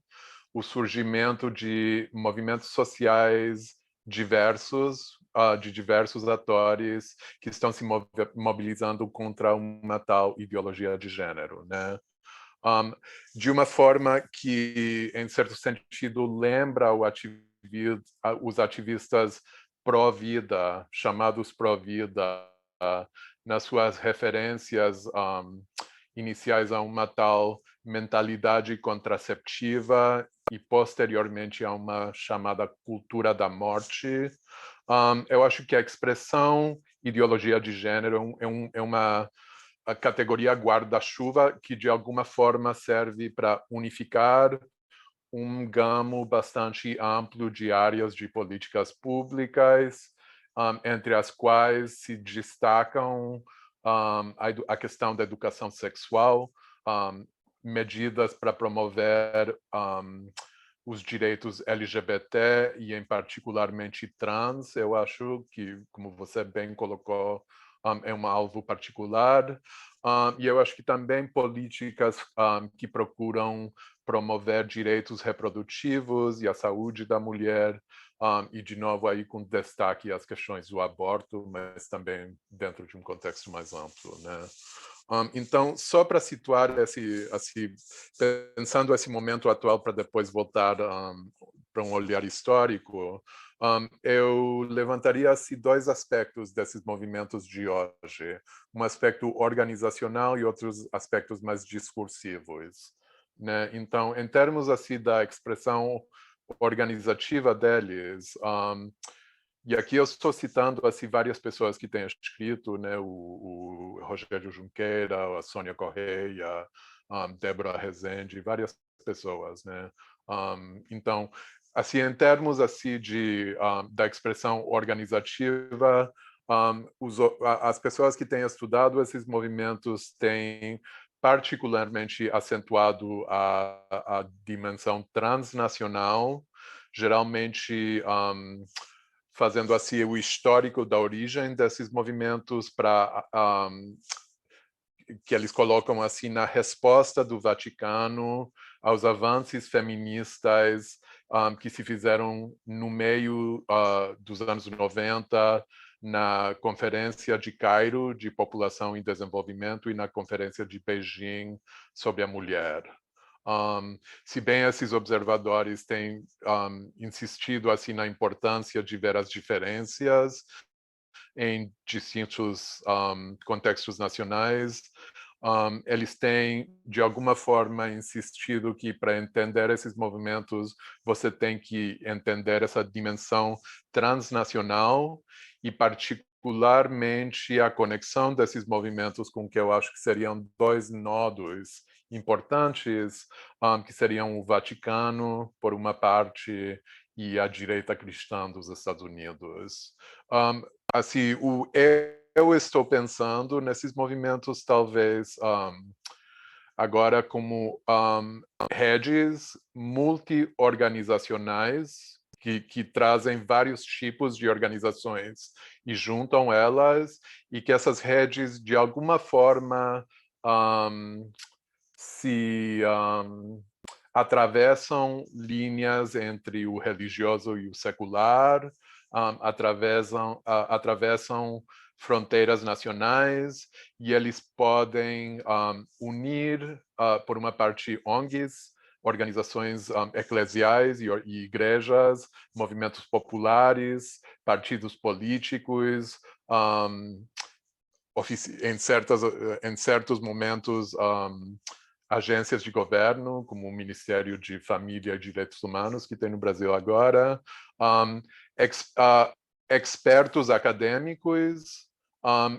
o surgimento de movimentos sociais diversos, de diversos atores que estão se mobilizando contra uma tal ideologia de gênero, né? De uma forma que, em certo sentido, lembra os ativistas pró-vida, chamados pró-vida, nas suas referências iniciais a uma tal mentalidade contraceptiva e, posteriormente, a uma chamada cultura da morte. Eu acho que a expressão ideologia de gênero é uma a categoria guarda-chuva, que de alguma forma serve para unificar um gamo bastante amplo de áreas de políticas públicas, entre as quais se destacam a questão da educação sexual, medidas para promover os direitos LGBT e, em particularmente, trans. Eu acho que, como você bem colocou, é um alvo particular. E eu acho que também políticas que procuram promover direitos reprodutivos e a saúde da mulher, e, de novo, aí com destaque às questões do aborto, mas também dentro de um contexto mais amplo, né? Então, só para situar pensando esse momento atual para depois voltar para um olhar histórico, eu levantaria dois aspectos desses movimentos de hoje, um aspecto organizacional e outros aspectos mais discursivos, né? Então, em termos da expressão organizativa deles, e aqui eu estou citando várias pessoas que têm escrito, né? O Rogério Junqueira, a Sônia Correia, Débora Rezende, várias pessoas, né? Então, em termos da expressão organizativa, as pessoas que têm estudado esses movimentos têm particularmente acentuado a dimensão transnacional, geralmente fazendo o histórico da origem desses movimentos para que eles colocam na resposta do Vaticano aos avanços feministas que se fizeram no meio dos anos 90 na Conferência de Cairo de População em Desenvolvimento e na Conferência de Beijing sobre a Mulher. Se bem esses observadores têm insistido na importância de ver as diferenças em distintos contextos nacionais, eles têm, de alguma forma, insistido que para entender esses movimentos, você tem que entender essa dimensão transnacional e, particularmente, a conexão desses movimentos com o que eu acho que seriam dois nodos importantes, que seriam o Vaticano, por uma parte, e a direita cristã dos Estados Unidos. Eu estou pensando nesses movimentos, talvez, agora como redes multi-organizacionais que trazem vários tipos de organizações e juntam elas, e que essas redes, de alguma forma, se atravessam linhas entre o religioso e o secular, atravessam fronteiras nacionais, e eles podem unir, por uma parte, ONGs, organizações eclesiais e igrejas, movimentos populares, partidos políticos, em certos momentos, agências de governo, como o Ministério de Família e Direitos Humanos, que tem no Brasil agora, expertos acadêmicos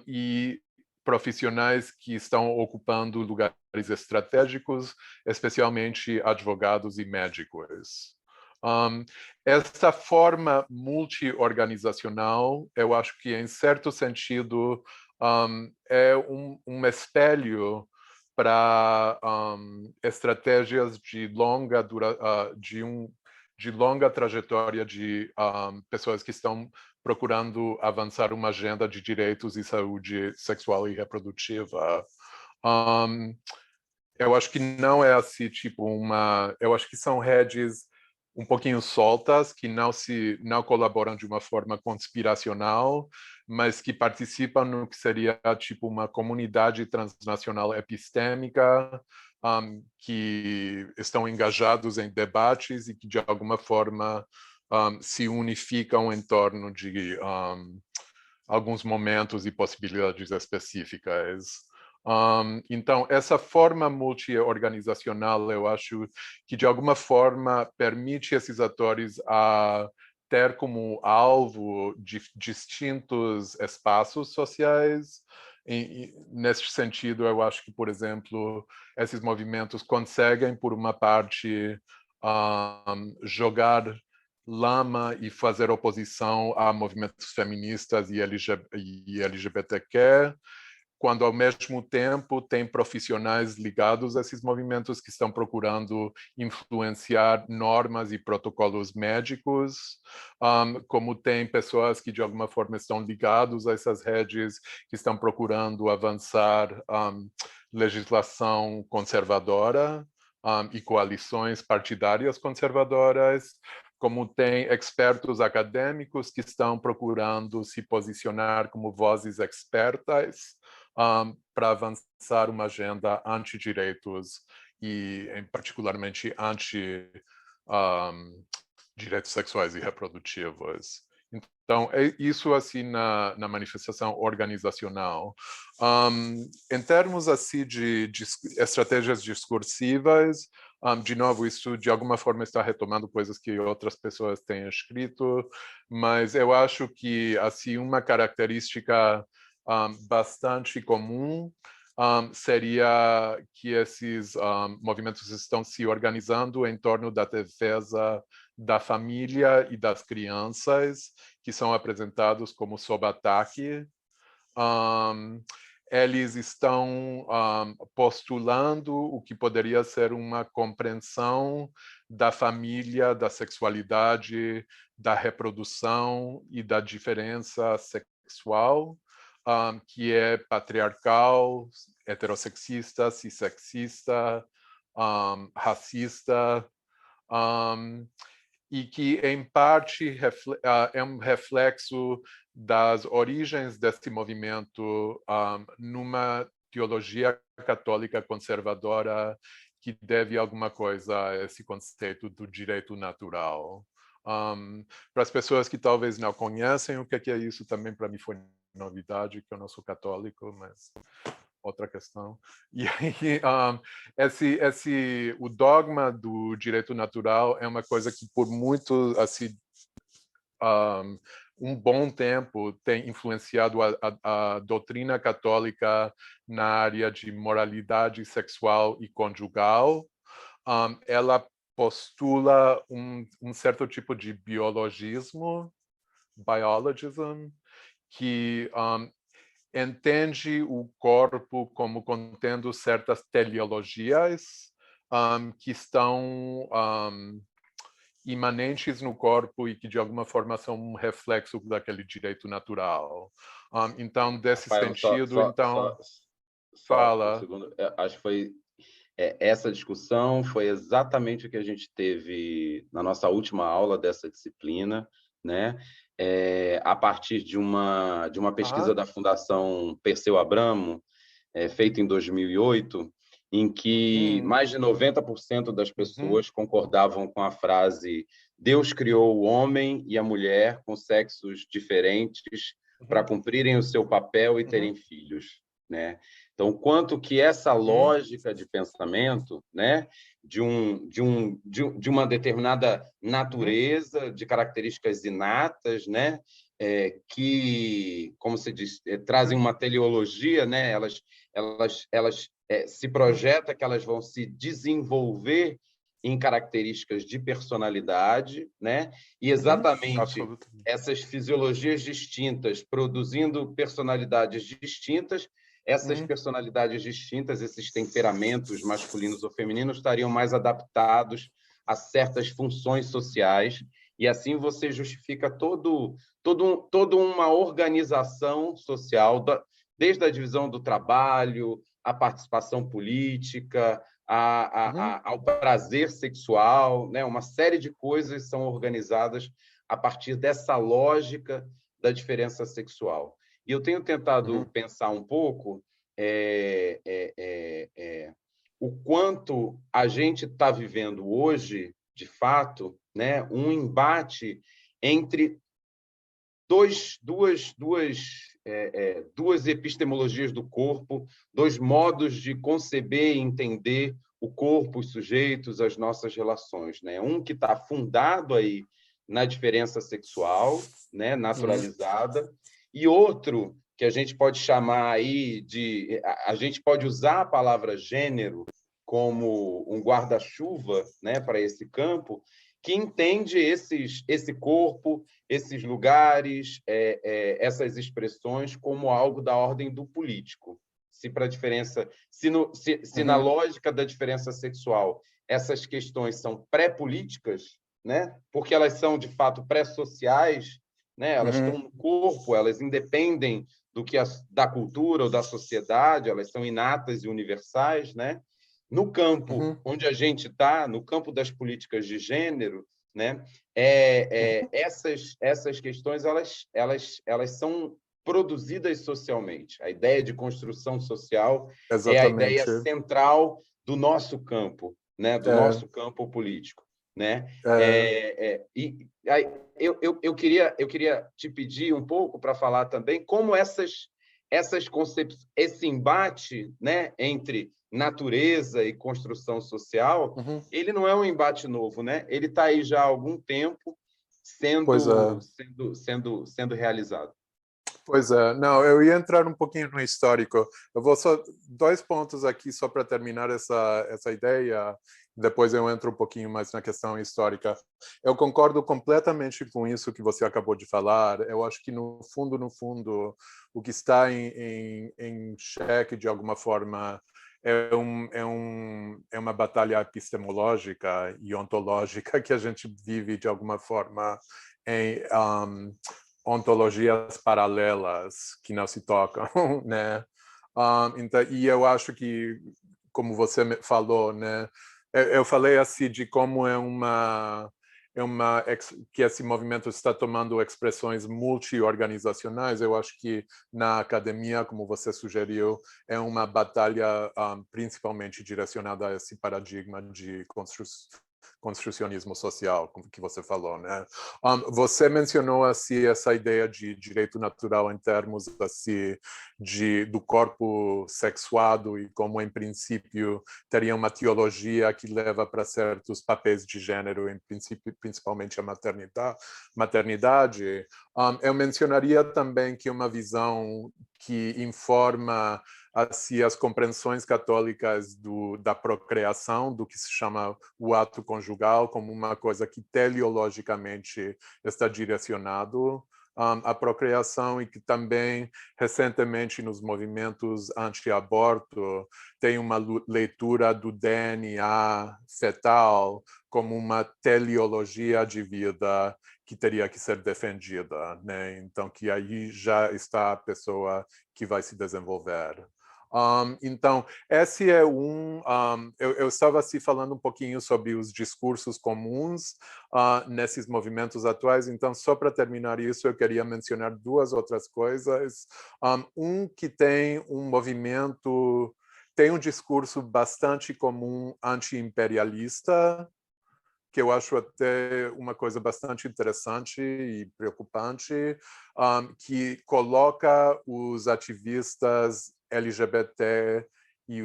e profissionais que estão ocupando lugares estratégicos, especialmente advogados e médicos. Essa forma multi-organizacional, eu acho que, em certo sentido, é um espelho para estratégias de longa trajetória de pessoas que estão procurando avançar uma agenda de direitos e saúde sexual e reprodutiva. Eu acho que não é assim, tipo, eu acho que são redes um pouquinho soltas, que não colaboram de uma forma conspiracional, mas que participam no que seria tipo uma comunidade transnacional epistêmica, que estão engajados em debates e que de alguma forma se unificam em torno de alguns momentos e possibilidades específicas. Então, essa forma multi-organizacional, eu acho que, de alguma forma, permite esses atores a ter como alvo distintos espaços sociais. Nesse sentido, eu acho que, por exemplo, esses movimentos conseguem, por uma parte, jogar lama e fazer oposição a movimentos feministas e LGBTQ, quando, ao mesmo tempo, tem profissionais ligados a esses movimentos que estão procurando influenciar normas e protocolos médicos, como tem pessoas que, de alguma forma, estão ligados a essas redes, que estão procurando avançar legislação conservadora e coalições partidárias conservadoras, como tem expertos acadêmicos que estão procurando se posicionar como vozes expertas para avançar uma agenda anti-direitos e, particularmente, anti-direitos sexuais e reprodutivos. Então, é isso assim na manifestação organizacional. Em termos assim de estratégias discursivas, de novo, isso de alguma forma está retomando coisas que outras pessoas têm escrito, mas eu acho que assim uma característica bastante comum seria que esses movimentos estão se organizando em torno da defesa da família e das crianças, que são apresentados como sob ataque. Eles estão postulando o que poderia ser uma compreensão da família, da sexualidade, da reprodução e da diferença sexual, que é patriarcal, heterossexista, cissexista, racista, e que, em parte, é um reflexo das origens desse movimento numa teologia católica conservadora que deve alguma coisa a esse conceito do direito natural. Para as pessoas que talvez não conhecem o que é isso, também para mim foi novidade, que eu não sou católico, mas outra questão. E aí, o dogma do direito natural é uma coisa que, por muito, assim, um bom tempo, tem influenciado a doutrina católica na área de moralidade sexual e conjugal. Ela postula um certo tipo de biologism, que entende o corpo como contendo certas teleologias que estão imanentes no corpo e que, de alguma forma, são um reflexo daquele direito natural. Então, desse
Rafael,
sentido,
só um
fala.
segundo. Acho que foi essa discussão foi exatamente o que a gente teve na nossa última aula dessa disciplina, né? A partir de uma pesquisa da Fundação Perseu Abramo, feita em 2008, em que mais de 90% das pessoas concordavam com a frase Deus criou o homem e a mulher com sexos diferentes para cumprirem o seu papel e terem filhos, né? Então, quanto que essa lógica de pensamento, né, de uma determinada natureza, de características inatas, né, que, como se diz, trazem uma teleologia, né, elas se projeta que elas vão se desenvolver em características de personalidade, né? E exatamente essas fisiologias distintas produzindo personalidades distintas, essas personalidades distintas, esses temperamentos masculinos ou femininos estariam mais adaptados a certas funções sociais, e assim você justifica toda uma organização social, desde a divisão do trabalho, a participação política, ao prazer sexual, né? Uma série de coisas são organizadas a partir dessa lógica da diferença sexual. E eu tenho tentado pensar um pouco o quanto a gente está vivendo hoje, de fato, né, um embate entre duas epistemologias do corpo, dois modos de conceber e entender o corpo, os sujeitos, as nossas relações, né? Um que está fundado aí na diferença sexual, né, naturalizada, e outro que a gente pode chamar aí a gente pode usar a palavra gênero como um guarda-chuva, né, para esse campo, que entende esse corpo, esses lugares, essas expressões como algo da ordem do político. Se na lógica da diferença sexual essas questões são pré-políticas, né? Porque elas são de fato pré-sociais, né? Elas estão no corpo, elas independem da cultura ou da sociedade, elas são inatas e universais, né? No campo onde a gente está, no campo das políticas de gênero, né? Essas questões elas são produzidas socialmente. A ideia de construção social é a ideia central do nosso campo, né? Do nosso campo político, né? Eu queria te pedir um pouco para falar também como essas concepções, esse embate, né, entre natureza e construção social, ele não é um embate novo, né? Ele está aí já há algum tempo sendo realizado.
Pois é, não, eu ia entrar um pouquinho no histórico. Eu vou só 2 pontos aqui só para terminar essa ideia. Depois eu entro um pouquinho mais na questão histórica. Eu concordo completamente com isso que você acabou de falar. Eu acho que no fundo, o que está em xeque de alguma forma é uma batalha epistemológica e ontológica que a gente vive de alguma forma em ontologias paralelas que não se tocam, né? Então, e eu acho que, como você falou, né? Eu falei assim de como que esse movimento está tomando expressões multi-organizacionais. Eu acho que na academia, como você sugeriu, é uma batalha principalmente direcionada a esse paradigma de construcionismo social, como que você falou, né? Você mencionou assim essa ideia de direito natural em termos assim do corpo sexuado e como em princípio teria uma teologia que leva para certos papéis de gênero, em princípio principalmente a maternidade. Eu mencionaria também que uma visão que informa assim, as compreensões católicas da procriação, do que se chama o ato conjugal, como uma coisa que teleologicamente está direcionado à procriação, e que também, recentemente, nos movimentos anti-aborto, tem uma leitura do DNA fetal como uma teleologia de vida que teria que ser defendida, né? Então, que aí já está a pessoa que vai se desenvolver. Então, esse é eu estava assim falando um pouquinho sobre os discursos comuns nesses movimentos atuais. Então, só para terminar isso, eu queria mencionar duas outras coisas. Que tem um movimento, tem um discurso bastante comum anti-imperialista, que eu acho até uma coisa bastante interessante e preocupante, que coloca os ativistas LGBT e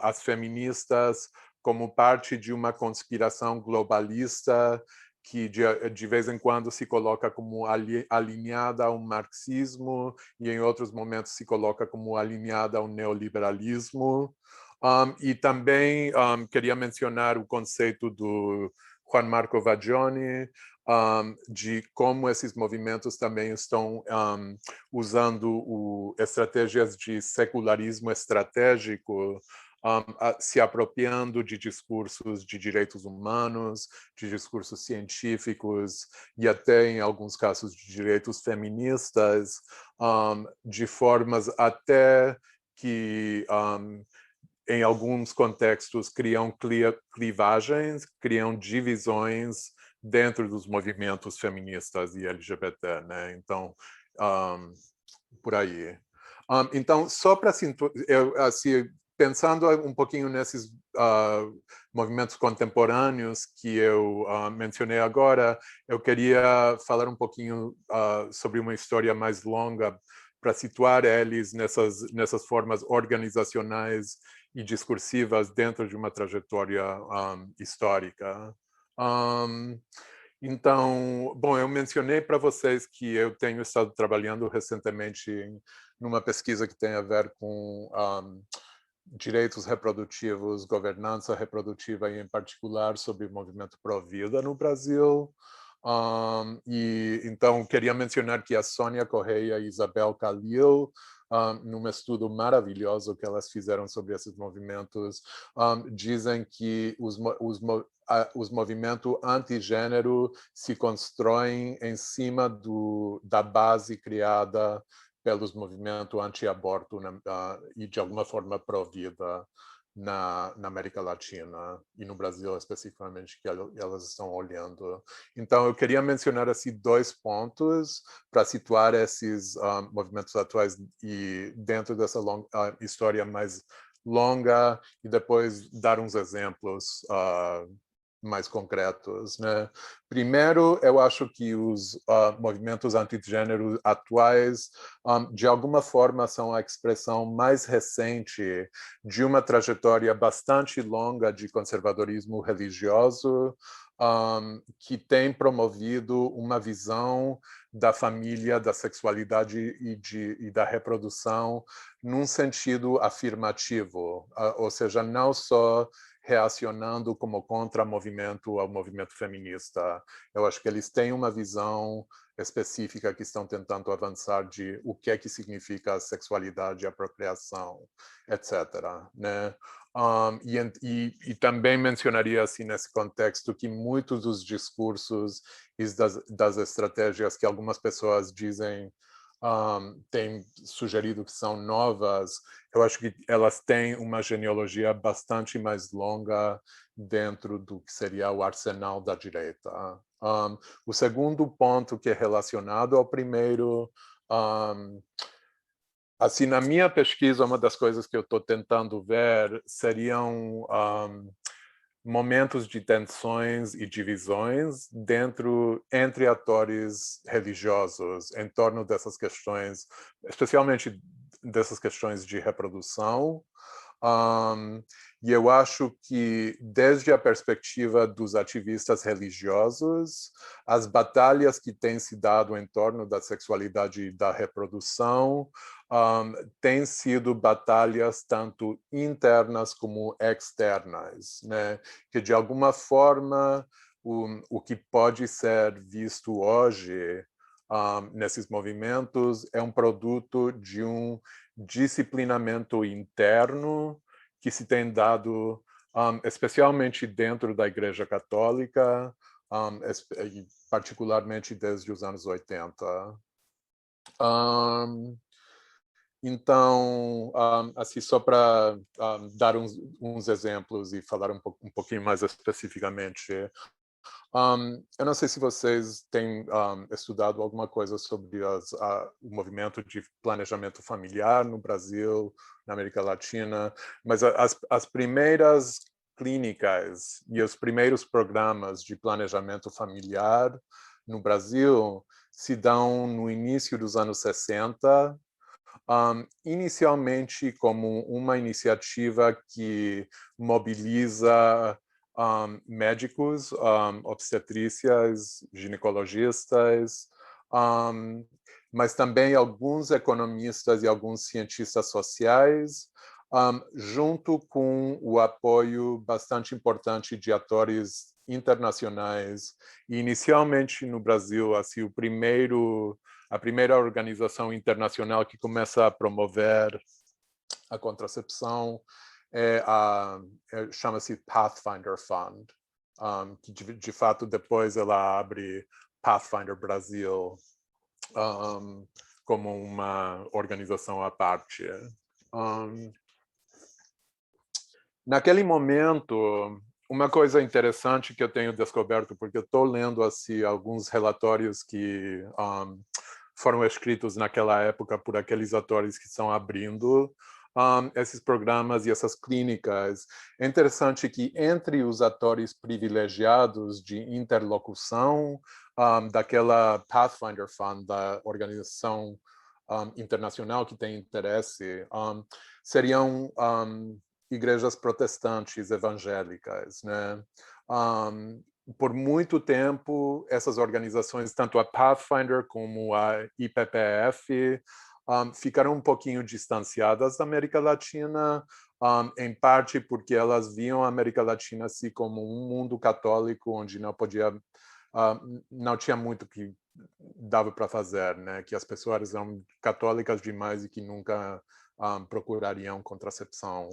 as feministas como parte de uma conspiração globalista que de vez em quando se coloca como alinhada ao marxismo e em outros momentos se coloca como alinhada ao neoliberalismo. E também queria mencionar o conceito do Juan Marco Vaggioni, de como esses movimentos também estão usando estratégias de secularismo estratégico, se apropriando de discursos de direitos humanos, de discursos científicos e até, em alguns casos, de direitos feministas, de formas até que em alguns contextos, criam clivagens, criam divisões dentro dos movimentos feministas e LGBT, né? Então, por aí. Então, só para assim, pensando um pouquinho nesses movimentos contemporâneos que eu mencionei agora, eu queria falar um pouquinho sobre uma história mais longa para situar eles nessas formas organizacionais e discursivas dentro de uma trajetória histórica. Então, bom, eu mencionei para vocês que eu tenho estado trabalhando recentemente numa pesquisa que tem a ver com direitos reprodutivos, governança reprodutiva e, em particular, sobre o movimento pró-vida no Brasil. E então queria mencionar que a Sônia Correia e Isabel Khalil, num estudo maravilhoso que elas fizeram sobre esses movimentos, dizem que os movimentos antigênero se constroem em cima da base criada pelos movimentos anti-aborto e, de alguma forma, pró-vida na América Latina e no Brasil, especificamente, que elas estão olhando. Então, eu queria mencionar assim 2 pontos para situar esses movimentos atuais e dentro dessa história mais longa e depois dar uns exemplos mais concretos, né? Primeiro, eu acho que os movimentos antigênero atuais, de alguma forma, são a expressão mais recente de uma trajetória bastante longa de conservadorismo religioso, que tem promovido uma visão da família, da sexualidade e da reprodução num sentido afirmativo, ou seja, não só reacionando como contra-movimento ao movimento feminista. Eu acho que eles têm uma visão específica que estão tentando avançar de o que é que significa a sexualidade, a procriação, etc. Né? E também mencionaria assim nesse contexto que muitos dos discursos e das estratégias que algumas pessoas dizem têm sugerido que são novas, eu acho que elas têm uma genealogia bastante mais longa dentro do que seria o arsenal da direita. O segundo ponto, que é relacionado ao primeiro, assim, na minha pesquisa, uma das coisas que eu estou tentando ver seriam momentos de tensões e divisões entre atores religiosos em torno dessas questões, especialmente dessas questões de reprodução. E eu acho que, desde a perspectiva dos ativistas religiosos, as batalhas que têm se dado em torno da sexualidade e da reprodução têm sido batalhas tanto internas como externas, né? Que, de alguma forma, o que pode ser visto hoje nesses movimentos é um produto de um disciplinamento interno que se tem dado, especialmente dentro da Igreja Católica, particularmente desde os anos 80. Então, assim, só para dar uns exemplos e falar um pouquinho mais especificamente, eu não sei se vocês têm estudado alguma coisa sobre o movimento de planejamento familiar no Brasil, na América Latina, mas as primeiras clínicas e os primeiros programas de planejamento familiar no Brasil se dão no início dos anos 60, inicialmente como uma iniciativa que mobiliza médicos, obstetrícias, ginecologistas, mas também alguns economistas e alguns cientistas sociais, junto com o apoio bastante importante de atores internacionais. E inicialmente no Brasil, assim, a primeira organização internacional que começa a promover a contracepção chama-se Pathfinder Fund, que de fato depois ela abre Pathfinder Brasil como uma organização à parte. Naquele momento, uma coisa interessante que eu tenho descoberto, porque eu estou lendo assim, alguns relatórios que foram escritos naquela época por aqueles atores que estão abrindo esses programas e essas clínicas. É interessante que entre os atores privilegiados de interlocução daquela Pathfinder Fund, da organização internacional que tem interesse, seriam igrejas protestantes evangélicas, né? Por muito tempo, essas organizações, tanto a Pathfinder como a IPPF, ficaram um pouquinho distanciadas da América Latina, em parte porque elas viam a América Latina assim como um mundo católico onde não tinha muito que dava para fazer, né? Que as pessoas eram católicas demais e que nunca procurariam contracepção.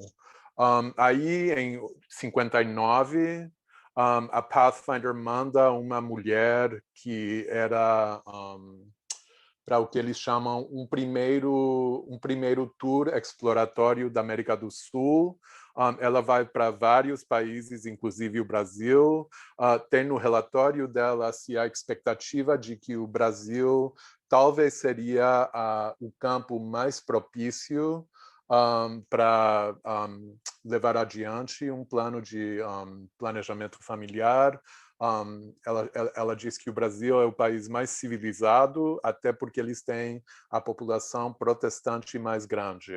Aí, em 59, a Pathfinder manda uma mulher que era para o que eles chamam um primeiro tour exploratório da América do Sul. Ela vai para vários países, inclusive o Brasil. Tem no relatório dela assim, a expectativa de que o Brasil talvez seria o campo mais propício para levar adiante um plano de planejamento familiar. Ela diz que o Brasil é o país mais civilizado, até porque eles têm a população protestante mais grande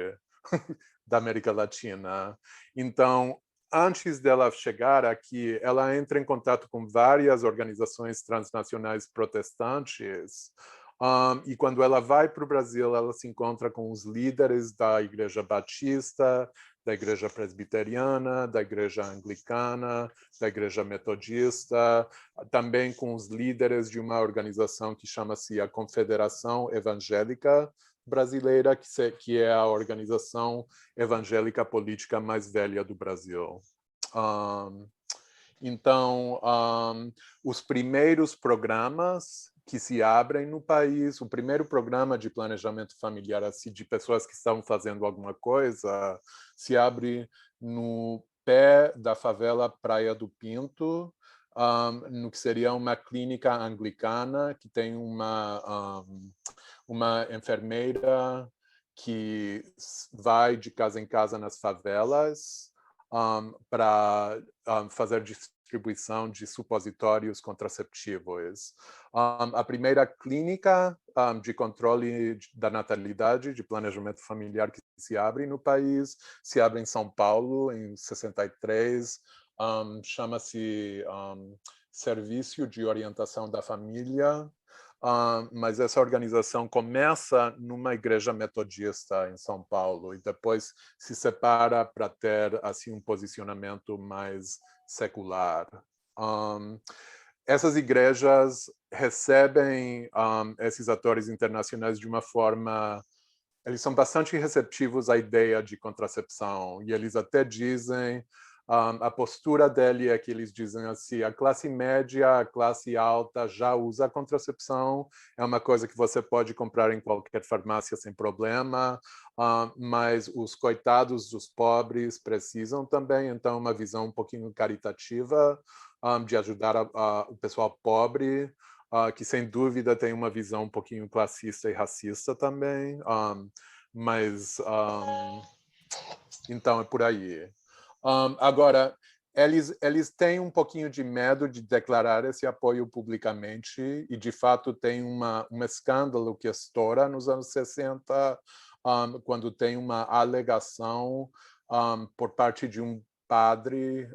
da América Latina. Então, antes dela chegar aqui, ela entra em contato com várias organizações transnacionais protestantes. E quando ela vai para o Brasil, ela se encontra com os líderes da Igreja Batista, da Igreja Presbiteriana, da Igreja Anglicana, da Igreja Metodista, também com os líderes de uma organização que chama-se a Confederação Evangélica Brasileira, que é a organização evangélica política mais velha do Brasil. Então, os primeiros programas que se abrem no país, o primeiro programa de planejamento familiar assim, de pessoas que estavam fazendo alguma coisa, se abre no pé da favela Praia do Pinto, no que seria uma clínica anglicana, que tem uma enfermeira que vai de casa em casa nas favelas para fazer distribuição de supositórios contraceptivos. A primeira clínica de controle da natalidade, de planejamento familiar que se abre no país, se abre em São Paulo, em 63, chama-se Serviço de Orientação da Família, mas essa organização começa numa igreja metodista em São Paulo e depois se separa para ter assim um posicionamento mais secular. Essas igrejas recebem esses atores internacionais de uma forma... Eles são bastante receptivos à ideia de contracepção e eles até dizem A postura dele é que eles dizem assim, a classe média, a classe alta já usa contracepção, é uma coisa que você pode comprar em qualquer farmácia sem problema, mas os coitados dos pobres precisam também, então uma visão um pouquinho caritativa de ajudar o pessoal pobre, que sem dúvida tem uma visão um pouquinho classista e racista também, mas então é por aí. Agora, eles têm um pouquinho de medo de declarar esse apoio publicamente e, de fato, tem um escândalo que estoura nos anos 60, quando tem uma alegação por parte de um padre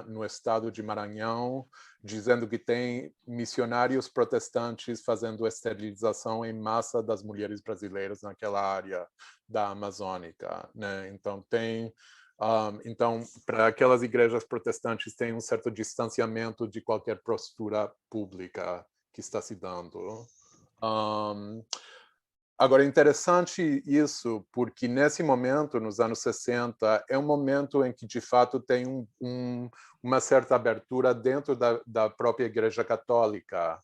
no estado de Maranhão, dizendo que tem missionários protestantes fazendo esterilização em massa das mulheres brasileiras naquela área da Amazônica, né? Então, então, para aquelas igrejas protestantes, tem um certo distanciamento de qualquer postura pública que está se dando. Agora, é interessante isso, porque nesse momento, nos anos 60, é um momento em que, de fato, tem uma certa abertura dentro da própria Igreja Católica.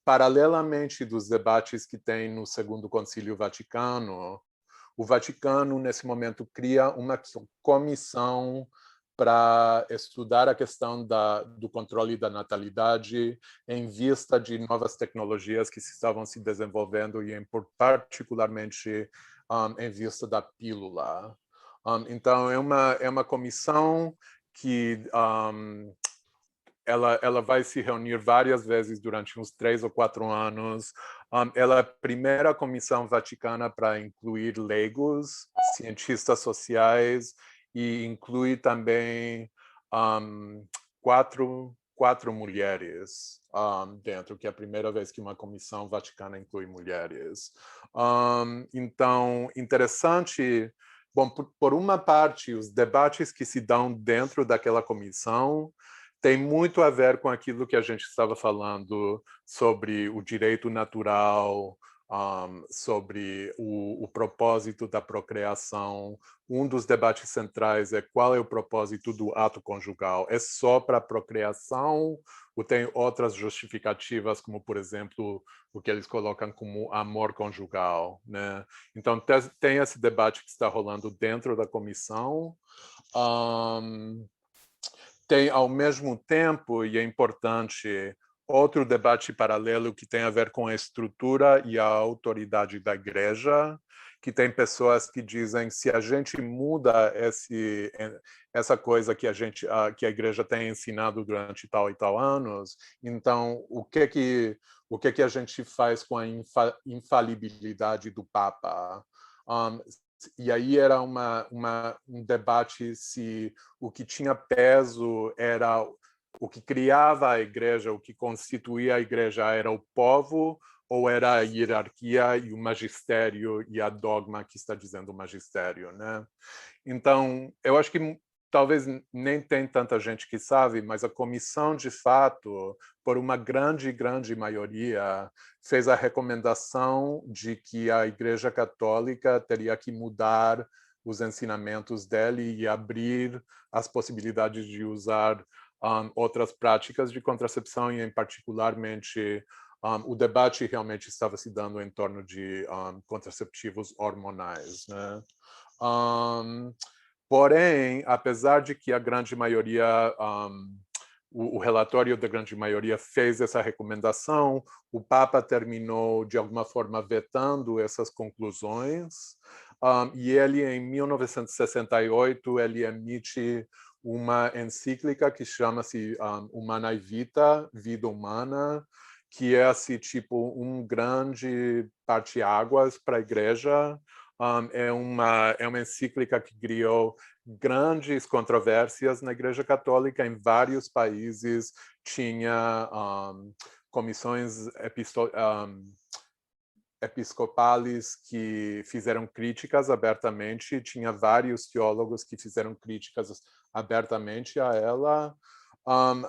Paralelamente dos debates que tem no Segundo Concílio Vaticano, o Vaticano, nesse momento, cria uma comissão para estudar a questão do controle da natalidade em vista de novas tecnologias que estavam se desenvolvendo e, particularmente, em vista da pílula. Então, é uma comissão que ela vai se reunir várias vezes durante uns 3 ou 4 anos. Ela é a primeira comissão vaticana para incluir leigos, cientistas sociais, e inclui também 4 mulheres dentro, que é a primeira vez que uma comissão vaticana inclui mulheres. Então, interessante. Bom, por uma parte, os debates que se dão dentro daquela comissão tem muito a ver com aquilo que a gente estava falando sobre o direito natural, sobre o propósito da procriação. Um dos debates centrais é qual é o propósito do ato conjugal. É só para a procriação ou tem outras justificativas, como, por exemplo, o que eles colocam como amor conjugal, né? Então, tem esse debate que está rolando dentro da comissão. Tem, ao mesmo tempo, e é importante, outro debate paralelo que tem a ver com a estrutura e a autoridade da igreja, que tem pessoas que dizem se a gente muda essa coisa que a igreja tem ensinado durante tal e tal anos, então o que a gente faz com a infalibilidade do Papa? E aí era um debate se o que tinha peso era o que criava a igreja, o que constituía a igreja era o povo ou era a hierarquia e o magistério e a dogma que está dizendo o magistério, né? Então, eu acho que talvez nem tem tanta gente que sabe, mas a comissão, de fato, por uma grande maioria, fez a recomendação de que a Igreja Católica teria que mudar os ensinamentos dele e abrir as possibilidades de usar outras práticas de contracepção e, em particularmente, o debate realmente estava se dando em torno de contraceptivos hormonais, né? Porém, apesar de que a grande maioria, o relatório da grande maioria fez essa recomendação, o Papa terminou, de alguma forma, vetando essas conclusões, e ele, em 1968, ele emite uma encíclica que chama-se Humanae Vitae, Vida Humana, que é assim, tipo um grande parte-águas para a igreja. É uma encíclica que criou grandes controvérsias na Igreja Católica. Em vários países tinha comissões episcopais que fizeram críticas abertamente, tinha vários teólogos que fizeram críticas abertamente a ela,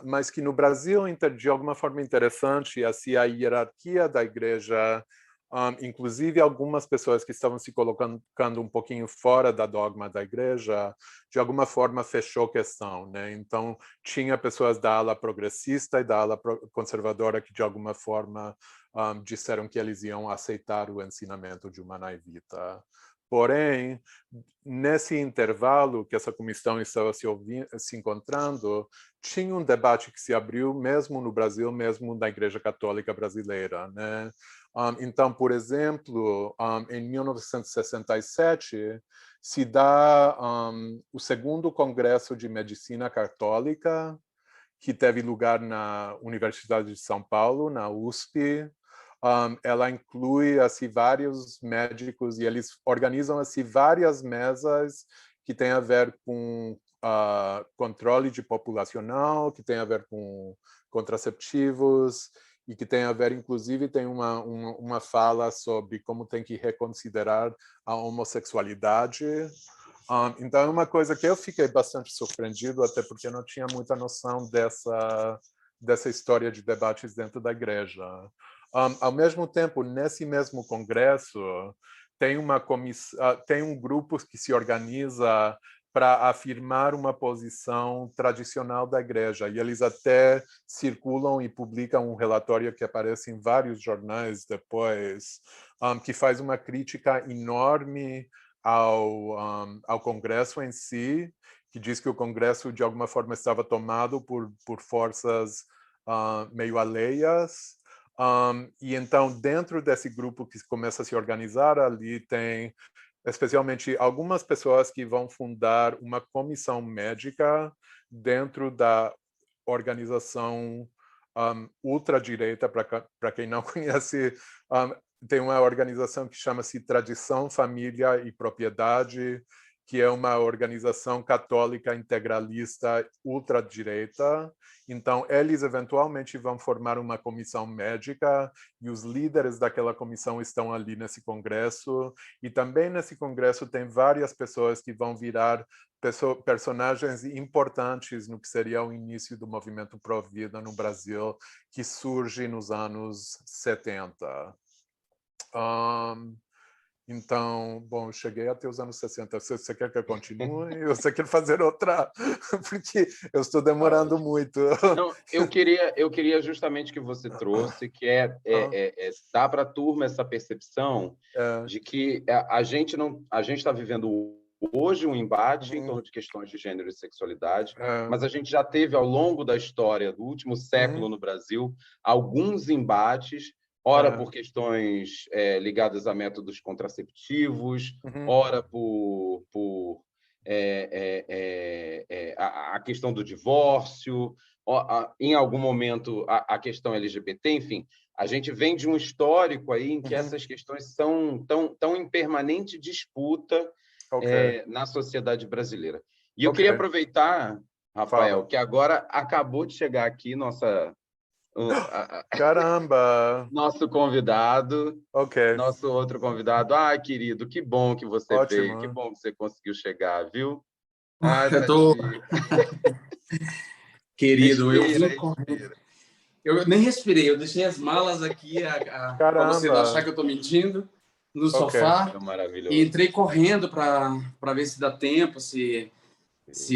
mas que no Brasil, de alguma forma interessante, assim, a hierarquia da igreja inclusive algumas pessoas que estavam se colocando um pouquinho fora da dogma da igreja, de alguma forma fechou a questão, né? Então, tinha pessoas da ala progressista e da ala conservadora que, de alguma forma, disseram que eles iam aceitar o ensinamento de Humanae Vitae. Porém, nesse intervalo que essa comissão estava se encontrando, tinha um debate que se abriu mesmo no Brasil, mesmo na Igreja Católica Brasileira, né? Então, por exemplo, em 1967, se dá o segundo Congresso de Medicina Católica, que teve lugar na Universidade de São Paulo, na USP. Ela inclui assim, vários médicos e eles organizam assim, várias mesas que têm a ver com controle de populacional, que tem a ver com contraceptivos, e que tem a ver, inclusive, tem uma fala sobre como tem que reconsiderar a homossexualidade. Então, é uma coisa que eu fiquei bastante surpreendido, até porque eu não tinha muita noção dessa história de debates dentro da igreja. Ao mesmo tempo, nesse mesmo congresso, tem um grupo que se organiza para afirmar uma posição tradicional da igreja. E eles até circulam e publicam um relatório que aparece em vários jornais depois, que faz uma crítica enorme ao Congresso em si, que diz que o Congresso, de alguma forma, estava tomado por forças meio alheias. E então, dentro desse grupo que começa a se organizar, ali tem especialmente algumas pessoas que vão fundar uma comissão médica dentro da organização ultradireita. Para quem não conhece, tem uma organização que chama-se Tradição, Família e Propriedade, que é uma organização católica integralista ultradireita. Então, eles eventualmente vão formar uma comissão médica e os líderes daquela comissão estão ali nesse congresso. E também nesse congresso tem várias pessoas que vão virar personagens importantes no que seria o início do movimento pró-vida no Brasil, que surge nos anos 70. Então, bom, eu cheguei até os anos 60. Você quer que eu continue? Ou você quer fazer outra? Porque eu estou demorando muito.
Não, eu queria justamente que você trouxe, que dar para a turma essa percepção de que a gente está vivendo hoje um embate em torno de questões de gênero e sexualidade, mas a gente já teve, ao longo da história do último século no Brasil, alguns embates, ora por questões ligadas a métodos contraceptivos, ora por a questão do divórcio, em algum momento a questão LGBT, enfim. A gente vem de um histórico aí em que essas questões estão em permanente disputa na sociedade brasileira. E eu queria aproveitar, Rafael, que agora acabou de chegar aqui
Caramba!
Nosso convidado, nosso outro convidado. Querido, que bom que você veio, que bom que você conseguiu chegar, viu?
Eu tô... Querido, eu vim correndo. Eu nem respirei, eu deixei as malas aqui para você não achar que eu estou mentindo, no sofá, e entrei correndo para ver se dá tempo, se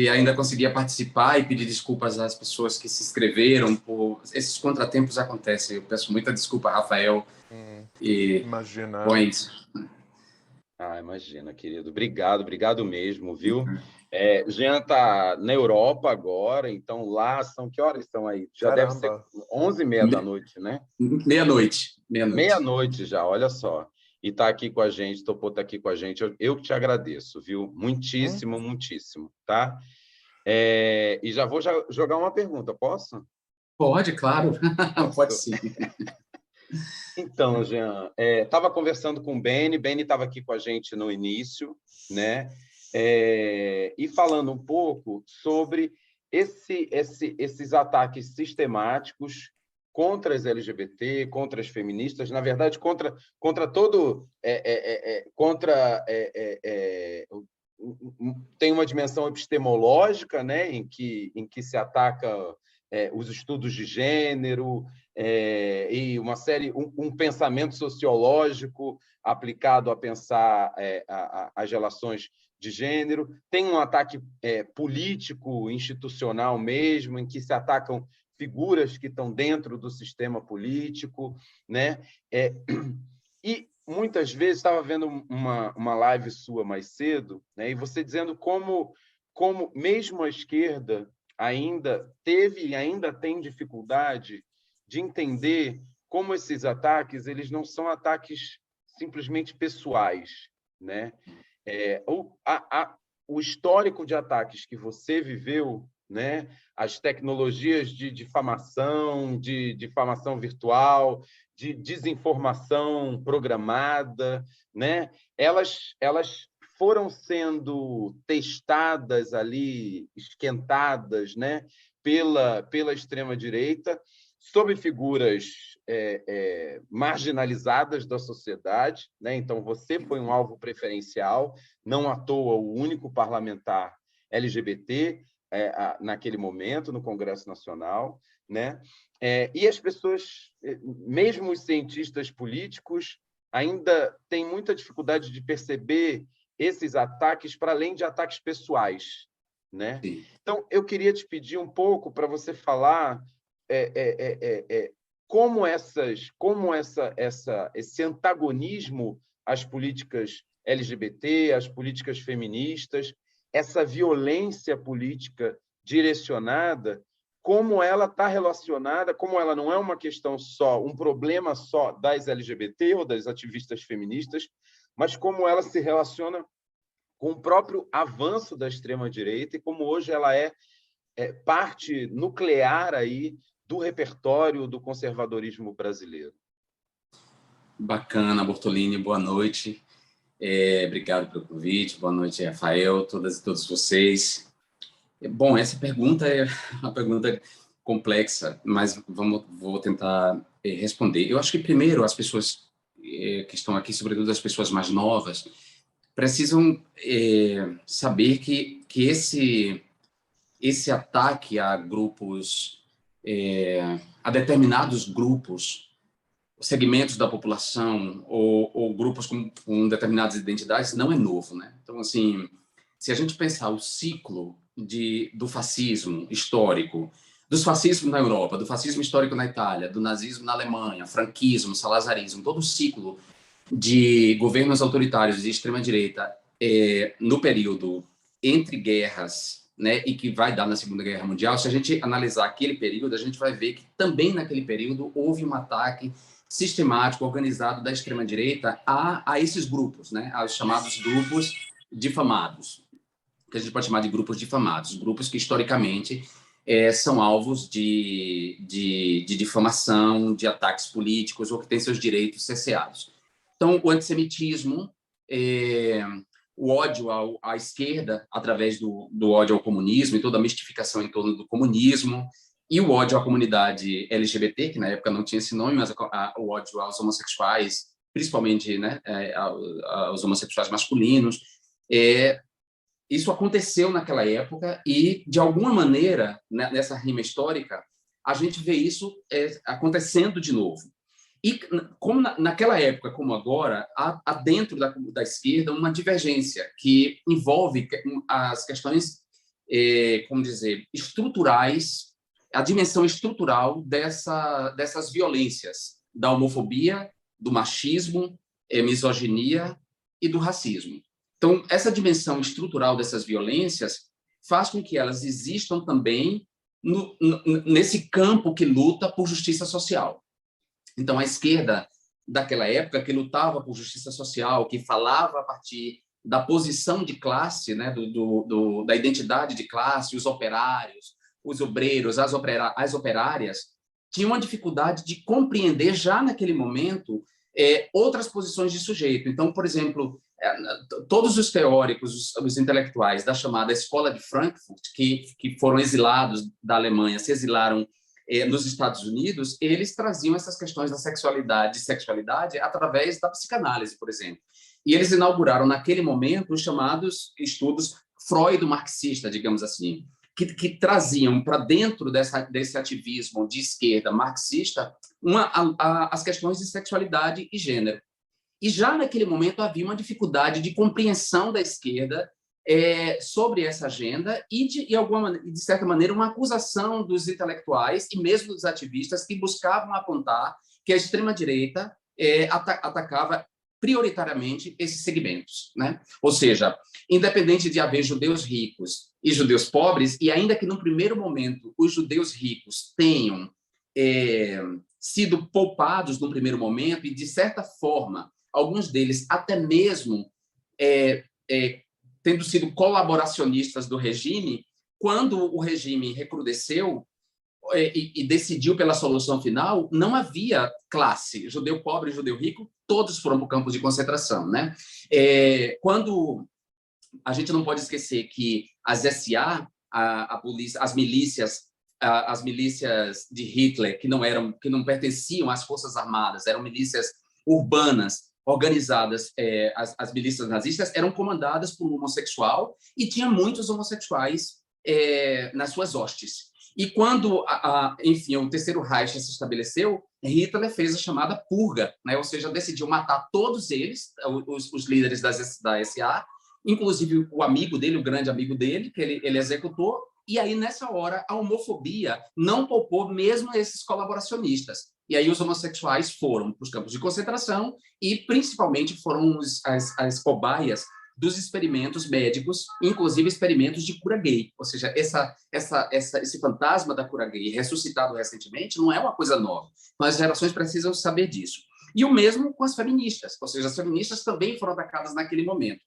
ainda conseguia participar e pedir desculpas às pessoas que se inscreveram. Esses contratempos acontecem. Eu peço muita desculpa, Rafael.
Imagina.
Imagina, querido. Obrigado mesmo, viu? Jean está na Europa agora, então lá são... Que horas estão aí? Já deve ser 11h30 da noite, né?
Meia-noite.
Meia-noite já, olha só. E está aqui com a gente, topou estar aqui com a gente. Eu que te agradeço, viu? Muitíssimo, muitíssimo, tá? E já vou jogar uma pergunta, posso?
Pode, claro. Pode sim.
Então, Jean, estava conversando com o Beni estava aqui com a gente no início, né? E falando um pouco sobre esses ataques sistemáticos contra as LGBT, contra as feministas, na verdade, contra todo... tem uma dimensão epistemológica, né, em que se ataca os estudos de gênero, e uma série, um pensamento sociológico aplicado a pensar as relações de gênero. Tem um ataque político, institucional mesmo, em que se atacam figuras que estão dentro do sistema político, né? E muitas vezes, estava vendo uma live sua mais cedo, né? E você dizendo como mesmo a esquerda ainda teve e ainda tem dificuldade de entender como esses ataques eles não são ataques simplesmente pessoais, né? O histórico de ataques que você viveu, né? As tecnologias de difamação, de difamação virtual, de desinformação programada, né? Elas foram sendo testadas ali, esquentadas, né? pela extrema-direita, sob figuras marginalizadas da sociedade, né? Então, você foi um alvo preferencial, não à toa o único parlamentar LGBT naquele momento, no Congresso Nacional, né? E as pessoas, mesmo os cientistas políticos, ainda têm muita dificuldade de perceber esses ataques para além de ataques pessoais, né? Então, eu queria te pedir um pouco para você falar como esse antagonismo às políticas LGBT, às políticas feministas, essa violência política direcionada, como ela está relacionada, como ela não é uma questão só, um problema só das LGBT ou das ativistas feministas, mas como ela se relaciona com o próprio avanço da extrema-direita e como hoje ela é parte nuclear aí do repertório do conservadorismo brasileiro.
Bacana, Bortolini, boa noite. Obrigado pelo convite, boa noite, Rafael, todas e todos vocês. Bom, essa pergunta é uma pergunta complexa, mas vou tentar responder. Eu acho que, primeiro, as pessoas que estão aqui, sobretudo as pessoas mais novas, precisam saber que esse ataque a grupos, a determinados grupos, segmentos da população ou grupos com determinadas identidades não é novo, né? Então, assim, se a gente pensar o ciclo do fascismo histórico, dos fascismos na Europa, do fascismo histórico na Itália, do nazismo na Alemanha, franquismo, salazarismo, todo o ciclo de governos autoritários de extrema-direita no período entre guerras, né, e que vai dar na Segunda Guerra Mundial, se a gente analisar aquele período, a gente vai ver que também naquele período houve um ataque sistemático, organizado da extrema-direita a esses grupos, né, aos chamados grupos difamados, que a gente pode chamar de grupos difamados, grupos que historicamente são alvos de difamação, de ataques políticos ou que têm seus direitos cerceados. Então, o antissemitismo, o ódio à esquerda, através do ódio ao comunismo e toda a mistificação em torno do comunismo, e o ódio à comunidade LGBT, que na época não tinha esse nome, mas o ódio aos homossexuais, principalmente, né, aos homossexuais masculinos. Isso aconteceu naquela época e, de alguma maneira, nessa rima histórica, a gente vê isso acontecendo de novo. E, como naquela época, como agora, há dentro da esquerda uma divergência que envolve as questões, como dizer, estruturais, a dimensão estrutural dessas violências, da homofobia, do machismo, misoginia e do racismo. Então, essa dimensão estrutural dessas violências faz com que elas existam também nesse campo que luta por justiça social. Então, a esquerda daquela época, que lutava por justiça social, que falava a partir da posição de classe, né, da identidade de classe, os operários, os obreiros, as operárias, tinham uma dificuldade de compreender já naquele momento outras posições de sujeito. Então, por exemplo, todos os teóricos, os intelectuais da chamada Escola de Frankfurt, que foram exilados da Alemanha, se exilaram nos Estados Unidos, eles traziam essas questões da sexualidade através da psicanálise, por exemplo. E eles inauguraram, naquele momento, os chamados estudos freudo-marxista, digamos assim. que traziam para dentro desse ativismo de esquerda marxista as questões de sexualidade e gênero. E já naquele momento havia uma dificuldade de compreensão da esquerda sobre essa agenda e, de certa maneira, uma acusação dos intelectuais e mesmo dos ativistas que buscavam apontar que a extrema-direita atacava prioritariamente esses segmentos, né? Ou seja, independente de haver judeus ricos e judeus pobres, e ainda que, no primeiro momento, os judeus ricos tenham sido poupados no primeiro momento e, de certa forma, alguns deles até mesmo tendo sido colaboracionistas do regime, quando o regime recrudesceu e decidiu pela solução final, não havia classe, judeu pobre e judeu rico, todos foram para o campo de concentração, né? Quando a gente não pode esquecer que as SA, a polícia, as milícias de Hitler, que não pertenciam às forças armadas, eram milícias urbanas organizadas, as milícias nazistas eram comandadas por um homossexual e tinha muitos homossexuais nas suas hostes. E quando, enfim, o Terceiro Reich se estabeleceu, Hitler fez a chamada purga, né? Ou seja, decidiu matar todos eles, os líderes da SA, inclusive o amigo dele, o grande amigo dele, que ele executou, e aí, nessa hora, a homofobia não poupou mesmo esses colaboracionistas. E aí os homossexuais foram para os campos de concentração e, principalmente, foram as cobaias dos experimentos médicos, inclusive experimentos de cura gay. Ou seja, esse fantasma da cura gay ressuscitado recentemente não é uma coisa nova. Então, as gerações precisam saber disso. E o mesmo com as feministas. Ou seja, as feministas também foram atacadas naquele momento.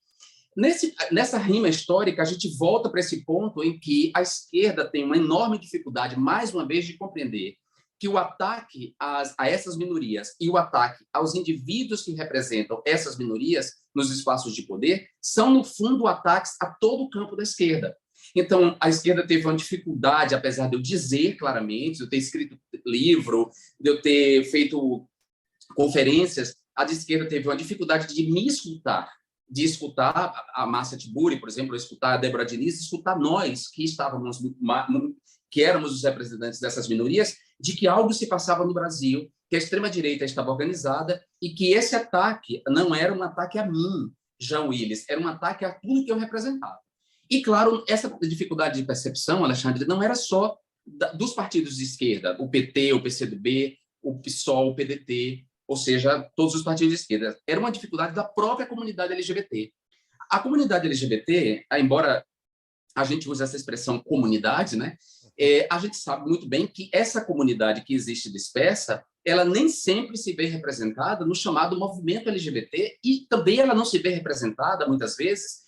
Nessa rima histórica, a gente volta para esse ponto em que a esquerda tem uma enorme dificuldade, mais uma vez, de compreender que o ataque a essas minorias e o ataque aos indivíduos que representam essas minorias nos espaços de poder são, no fundo, ataques a todo o campo da esquerda. Então, a esquerda teve uma dificuldade, apesar de eu dizer claramente, de eu ter escrito livro, de eu ter feito conferências, a de esquerda teve uma dificuldade de me escutar, de escutar a Márcia Tiburi, por exemplo, escutar a Débora Diniz, escutar nós, que éramos os representantes dessas minorias, de que algo se passava no Brasil, que a extrema-direita estava organizada e que esse ataque não era um ataque a mim, Jean Willis, era um ataque a tudo que eu representava. E, claro, essa dificuldade de percepção, Alexandre, não era só dos partidos de esquerda, o PT, o PCdoB, o PSOL, o PDT, ou seja, todos os partidos de esquerda. Era uma dificuldade da própria comunidade LGBT. A comunidade LGBT, embora a gente use essa expressão comunidade, né? A gente sabe muito bem que essa comunidade que existe dispersa, ela nem sempre se vê representada no chamado movimento LGBT e também ela não se vê representada, muitas vezes,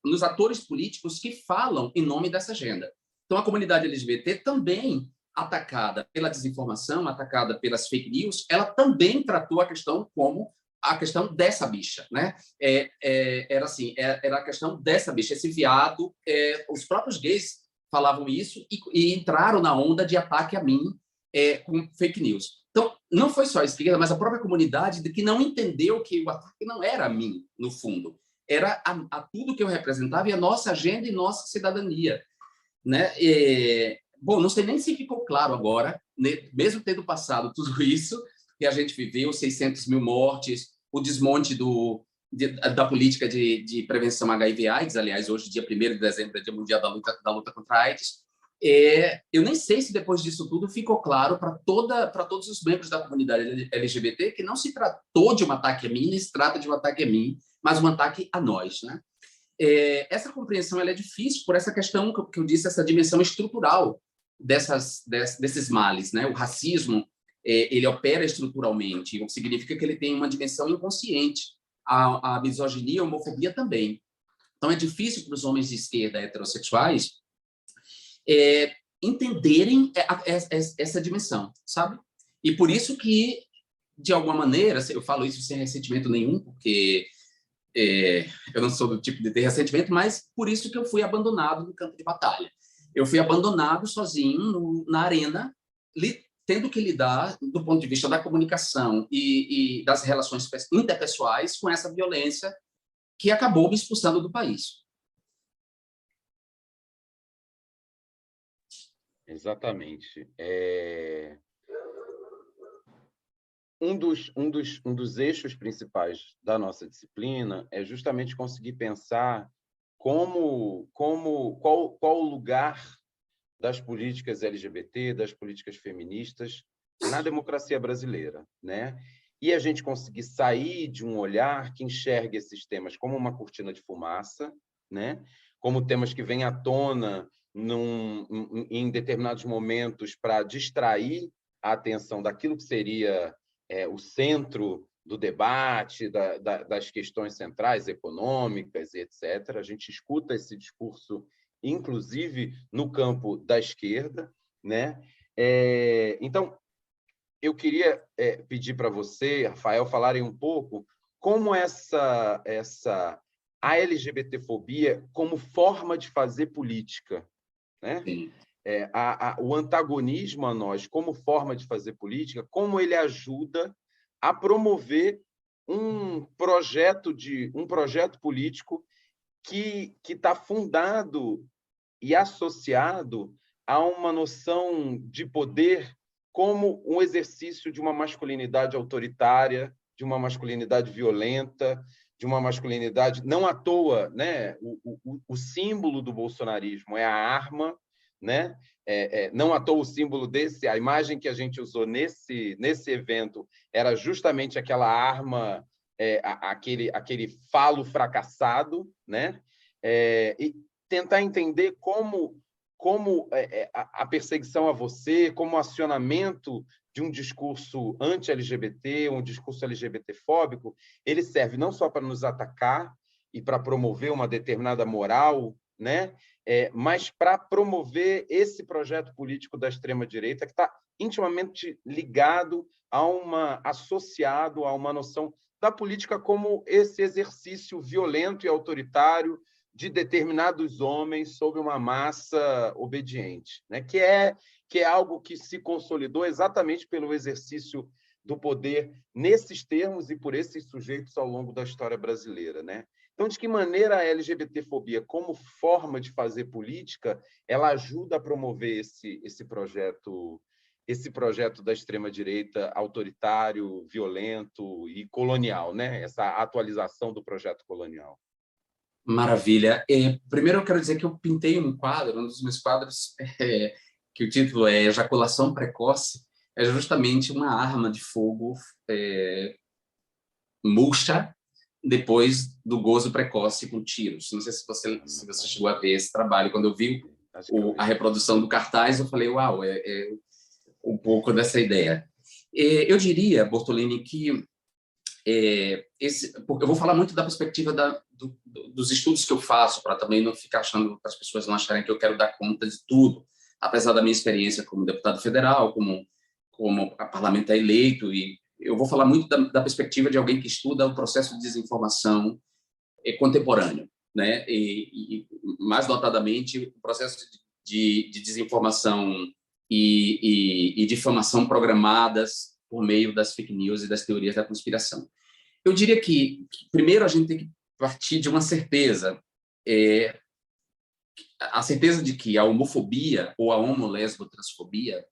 nos atores políticos que falam em nome dessa agenda. Então, a comunidade LGBT também, atacada pela desinformação, atacada pelas fake news, ela também tratou a questão como a questão dessa bicha, né? Era assim, era a questão dessa bicha, esse viado, os próprios gays falavam isso e entraram na onda de ataque a mim com fake news. Então, não foi só a esquerda, mas a própria comunidade que não entendeu que o ataque não era a mim, no fundo. Era a tudo que eu representava e a nossa agenda e nossa cidadania, né? Bom, não sei nem se ficou claro agora, né? Mesmo tendo passado tudo isso que a gente viveu, 600 mil mortes, o desmonte da política de prevenção HIV/AIDS, aliás, hoje, dia 1º de dezembro, é dia mundial da luta contra a AIDS. Eu nem sei se depois disso tudo ficou claro para todos os membros da comunidade LGBT que não se tratou de um ataque a mim, nem se trata de um ataque a mim, mas um ataque a nós, né? Essa compreensão ela é difícil por essa questão que eu disse, essa dimensão estrutural desses males, né? O racismo, ele opera estruturalmente, o que significa que ele tem uma dimensão inconsciente. A misoginia e a homofobia também. Então, é difícil para os homens de esquerda heterossexuais entenderem essa dimensão, sabe? E por isso que, de alguma maneira, eu falo isso sem ressentimento nenhum, porque eu não sou do tipo de ter ressentimento, mas por isso que eu fui abandonado no campo de batalha. Eu fui abandonado sozinho na arena, tendo que lidar, do ponto de vista da comunicação e das relações interpessoais, com essa violência que acabou me expulsando do país.
Exatamente. Um dos eixos principais da nossa disciplina é justamente conseguir pensar qual o lugar das políticas LGBT, das políticas feministas na democracia brasileira, né? E a gente conseguir sair de um olhar que enxerga esses temas como uma cortina de fumaça, né? Como temas que vêm à tona em determinados momentos para distrair a atenção daquilo que seria o centro do debate, das questões centrais econômicas, etc. A gente escuta esse discurso, inclusive no campo da esquerda, né? Então, eu queria pedir para você, Rafael, falarem um pouco como a LGBTfobia como forma de fazer política, né? O antagonismo a nós como forma de fazer política, como ele ajuda a promover um projeto político que está fundado e associado a uma noção de poder como um exercício de uma masculinidade autoritária, de uma masculinidade violenta, de uma masculinidade... Não à toa, né? O símbolo do bolsonarismo é a arma, né? Não à toa o símbolo a imagem que a gente usou nesse evento era justamente aquela arma, aquele falo fracassado, né? E tentar entender como a perseguição a você, como o acionamento de um discurso anti-LGBT, um discurso LGBT-fóbico, ele serve não só para nos atacar e para promover uma determinada moral, né? Mas para promover esse projeto político da extrema-direita que está intimamente ligado associado a uma noção da política como esse exercício violento e autoritário de determinados homens sobre uma massa obediente, né? Que é algo que se consolidou exatamente pelo exercício do poder nesses termos e por esses sujeitos ao longo da história brasileira, né? Então, de que maneira a LGBTfobia, como forma de fazer política, ela ajuda a promover esse projeto da extrema-direita autoritário, violento e colonial, né? Essa atualização do projeto colonial?
Maravilha. Primeiro, eu quero dizer que eu pintei um quadro, um dos meus quadros, que o título é Ejaculação Precoce, é justamente uma arma de fogo murcha depois do gozo precoce com tiros. Não sei se você chegou a ver esse trabalho. Quando eu vi a reprodução do cartaz, eu falei, uau, é um pouco dessa ideia. Eu diria, Bortolini, que eu vou falar muito da perspectiva dos estudos que eu faço, para também não ficar achando, para as pessoas não acharem que eu quero dar conta de tudo, apesar da minha experiência como deputado federal, como parlamentar eleito, e eu vou falar muito da perspectiva de alguém que estuda o processo de desinformação contemporâneo, né? E mais notadamente o processo de desinformação e difamação programadas por meio das fake news e das teorias da conspiração. Eu diria que primeiro, a gente tem que partir de uma certeza, a certeza de que a homofobia ou a homo-lesbo-transfobia,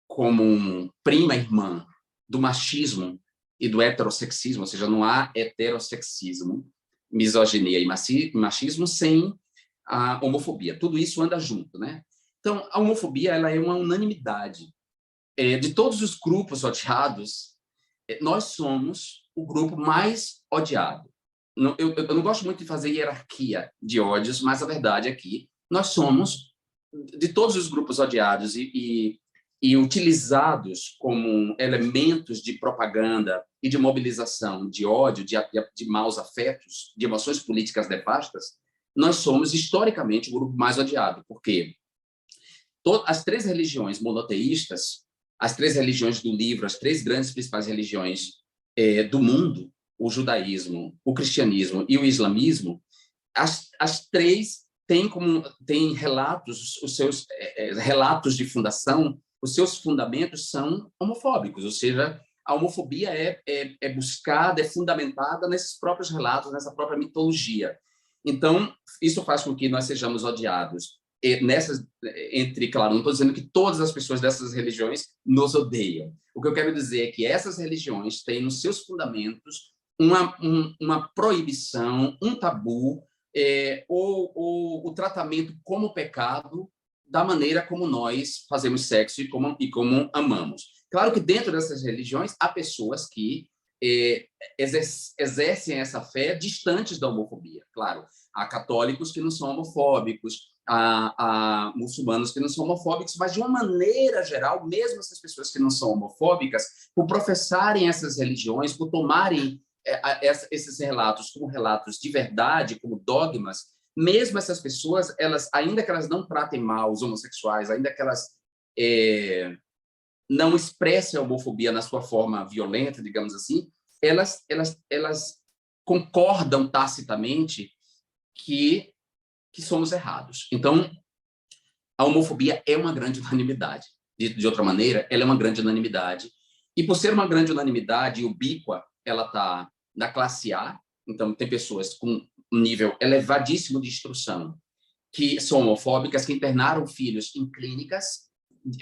como prima irmã do machismo e do heterossexismo, ou seja, não há heterossexismo, misoginia e machismo sem a homofobia. Tudo isso anda junto, né? Então, a homofobia ela é uma unanimidade. De todos os grupos odiados, nós somos o grupo mais odiado. Eu não gosto muito de fazer hierarquia de ódios, mas a verdade é que nós somos, de todos os grupos odiados e utilizados como elementos de propaganda e de mobilização de ódio, de maus afetos, de emoções políticas nefastas, nós somos, historicamente, o grupo mais odiado. Por quê? As três religiões monoteístas, as três religiões do livro, as três grandes principais religiões do mundo, o judaísmo, o cristianismo e o islamismo, as três têm relatos, os seus relatos de fundação, os seus fundamentos são homofóbicos, ou seja, a homofobia é buscada, é fundamentada nesses próprios relatos, nessa própria mitologia. Então, isso faz com que nós sejamos odiados claro, não estou dizendo que todas as pessoas dessas religiões nos odeiam. O que eu quero dizer é que essas religiões têm nos seus fundamentos uma proibição, um tabu, ou o tratamento como pecado da maneira como nós fazemos sexo e como amamos. Claro que dentro dessas religiões há pessoas que exercem essa fé distantes da homofobia. Claro, há católicos que não são homofóbicos, há muçulmanos que não são homofóbicos, mas de uma maneira geral, mesmo essas pessoas que não são homofóbicas, por professarem essas religiões, por tomarem esses relatos como relatos de verdade, como dogmas, mesmo essas pessoas, ainda que elas não tratem mal os homossexuais, ainda que elas não expressem a homofobia na sua forma violenta, digamos assim, elas concordam tacitamente que somos errados. Então, a homofobia é uma grande unanimidade. De outra maneira, ela é uma grande unanimidade. E por ser uma grande unanimidade, ubíqua, ela está na classe A, então tem pessoas com um nível elevadíssimo de instrução que são homofóbicas, que internaram filhos em clínicas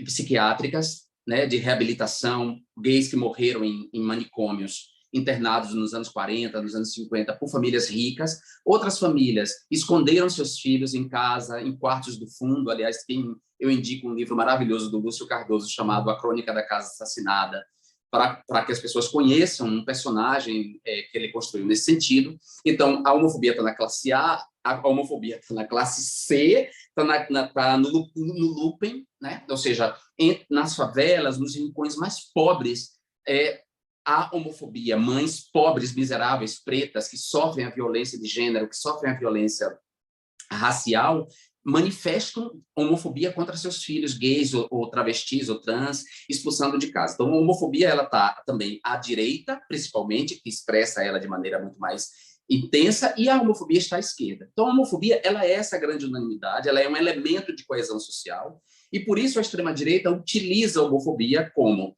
psiquiátricas, né, de reabilitação, gays que morreram em manicômios, internados nos anos 40, nos anos 50, por famílias ricas. Outras famílias esconderam seus filhos em casa, em quartos do fundo. Aliás, eu indico um livro maravilhoso do Lúcio Cardoso chamado A Crônica da Casa Assassinada, para que as pessoas conheçam um personagem que ele construiu nesse sentido. Então, a homofobia está na classe A, a homofobia está na classe C, está no lumpen, né? Ou seja, nas favelas, nos rincões mais pobres, a homofobia, mães pobres, miseráveis, pretas, que sofrem a violência de gênero, que sofrem a violência racial, manifestam homofobia contra seus filhos gays ou travestis ou trans, expulsando de casa. Então, a homofobia ela está também à direita, principalmente, que expressa ela de maneira muito mais intensa, e a homofobia está à esquerda. Então, a homofobia ela é essa grande unanimidade, ela é um elemento de coesão social, e por isso a extrema-direita utiliza a homofobia como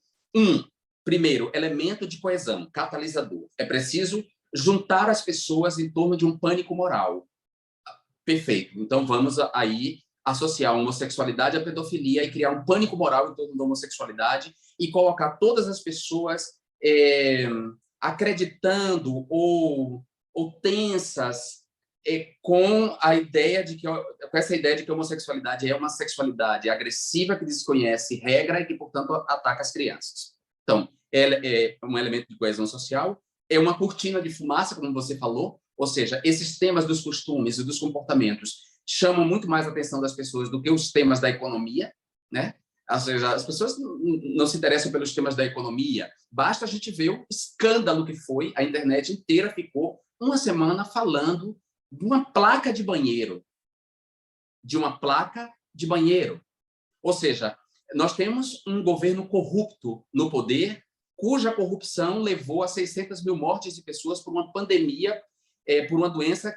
primeiro, elemento de coesão, catalisador. É preciso juntar as pessoas em torno de um pânico moral. Perfeito. Então, vamos aí associar a homossexualidade à pedofilia e criar um pânico moral em torno da homossexualidade e colocar todas as pessoas acreditando ou tensas com essa ideia de que a homossexualidade é uma sexualidade agressiva que desconhece regra e que, portanto, ataca as crianças. Então, ela é um elemento de coesão social, é uma cortina de fumaça, como você falou, ou seja, esses temas dos costumes e dos comportamentos chamam muito mais a atenção das pessoas do que os temas da economia, né? Ou seja, as pessoas não se interessam pelos temas da economia. Basta a gente ver o escândalo que foi, a internet inteira ficou uma semana falando de uma placa de banheiro. Ou seja, nós temos um governo corrupto no poder, cuja corrupção levou a 600 mil mortes de pessoas por uma pandemia, por uma doença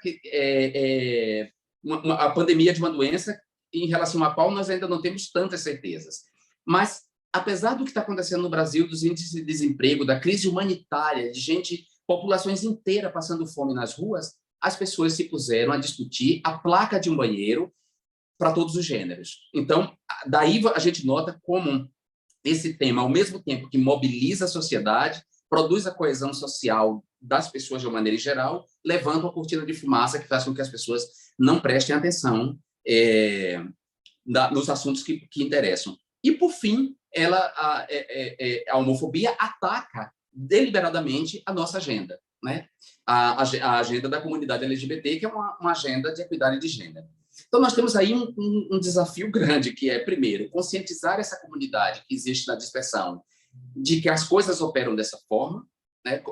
a pandemia de uma doença em relação à qual nós ainda não temos tantas certezas. Mas, apesar do que está acontecendo no Brasil, dos índices de desemprego, da crise humanitária, de populações inteiras passando fome nas ruas, as pessoas se puseram a discutir a placa de um banheiro para todos os gêneros. Então, daí a gente nota como esse tema, ao mesmo tempo que mobiliza a sociedade, produz a coesão social das pessoas de uma maneira geral, levando uma cortina de fumaça que faz com que as pessoas não prestem atenção nos assuntos que interessam. E, por fim, a homofobia ataca deliberadamente a nossa agenda, né? A agenda da comunidade LGBT, que é uma agenda de equidade de gênero. Então, nós temos aí um desafio grande, que é, primeiro, conscientizar essa comunidade que existe na dispersão de que as coisas operam dessa forma, né?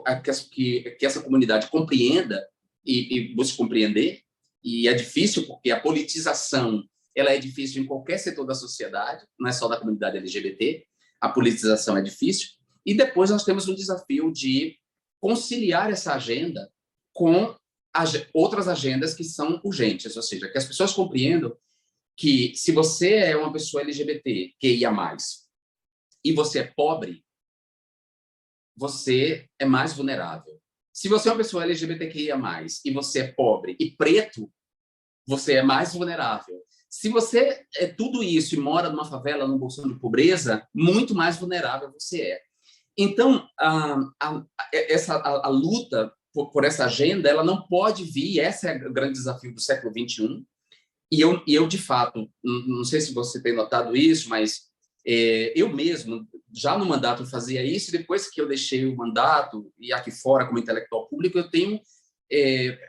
que essa comunidade compreenda e busque compreender, e é difícil porque a politização ela é difícil em qualquer setor da sociedade, não é só da comunidade LGBT, a politização é difícil, e depois nós temos um desafio de conciliar essa agenda com outras agendas que são urgentes, ou seja, que as pessoas compreendam que se você é uma pessoa LGBT, QIA+, e você é pobre, você é mais vulnerável. Se você é uma pessoa LGBTQIA+, e você é pobre e preto, você é mais vulnerável. Se você é tudo isso e mora numa favela, num bolsão de pobreza, muito mais vulnerável você é. Então, a luta por essa agenda, ela não pode vir, esse é o grande desafio do século XXI, e eu, de fato, não sei se você tem notado isso, mas eu mesmo, já no mandato, fazia isso, e depois que eu deixei o mandato, e aqui fora, como intelectual público, eu tenho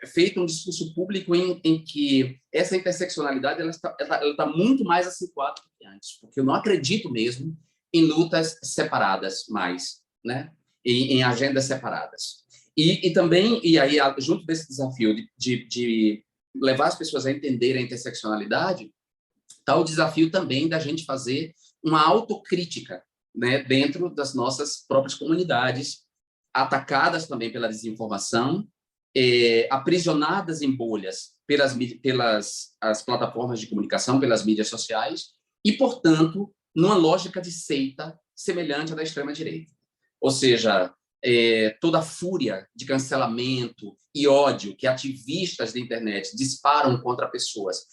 feito um discurso público em que essa interseccionalidade ela está muito mais acentuada do que antes, porque eu não acredito mesmo em lutas separadas mais, né? Em agendas separadas. E também, e aí, junto desse desafio de levar as pessoas a entenderem a interseccionalidade, está o desafio também da gente fazer uma autocrítica, né, dentro das nossas próprias comunidades, atacadas também pela desinformação, aprisionadas em bolhas pelas as plataformas de comunicação, pelas mídias sociais, e, portanto, numa lógica de seita semelhante à da extrema-direita. Ou seja, toda a fúria de cancelamento e ódio que ativistas da internet disparam contra pessoas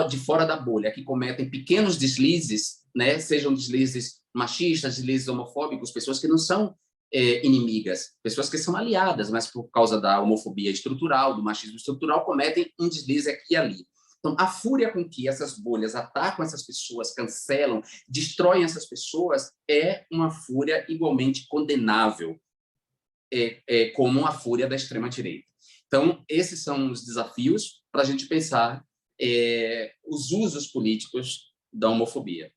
de fora da bolha, que cometem pequenos deslizes, né, sejam deslizes machistas, deslizes homofóbicos, pessoas que não são inimigas, pessoas que são aliadas, mas por causa da homofobia estrutural, do machismo estrutural, cometem um deslize aqui e ali. Então, a fúria com que essas bolhas atacam essas pessoas, cancelam, destroem essas pessoas, é uma fúria igualmente condenável, como a fúria da extrema-direita. Então, esses são os desafios para a gente pensar os usos políticos da homofobia.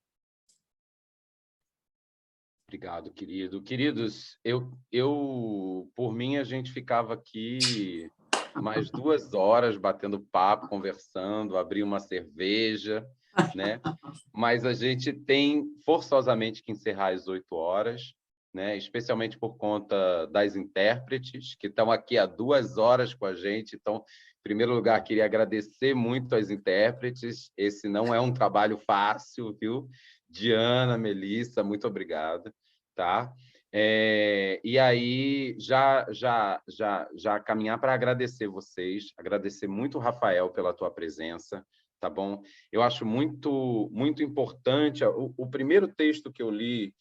Obrigado, querido. Queridos, por mim, a gente ficava aqui mais 2 horas batendo papo, conversando, abrir uma cerveja, né? Mas a gente tem forçosamente que encerrar às 8 horas, né? Especialmente por conta das intérpretes, que estão aqui há 2 horas com a gente. Então, em primeiro lugar, queria agradecer muito às intérpretes. Esse não é um trabalho fácil, viu? Diana, Melissa, muito obrigado, tá? E aí, já caminhar para agradecer vocês, agradecer muito, Rafael, pela tua presença, tá bom? Eu acho muito importante, o primeiro texto que eu li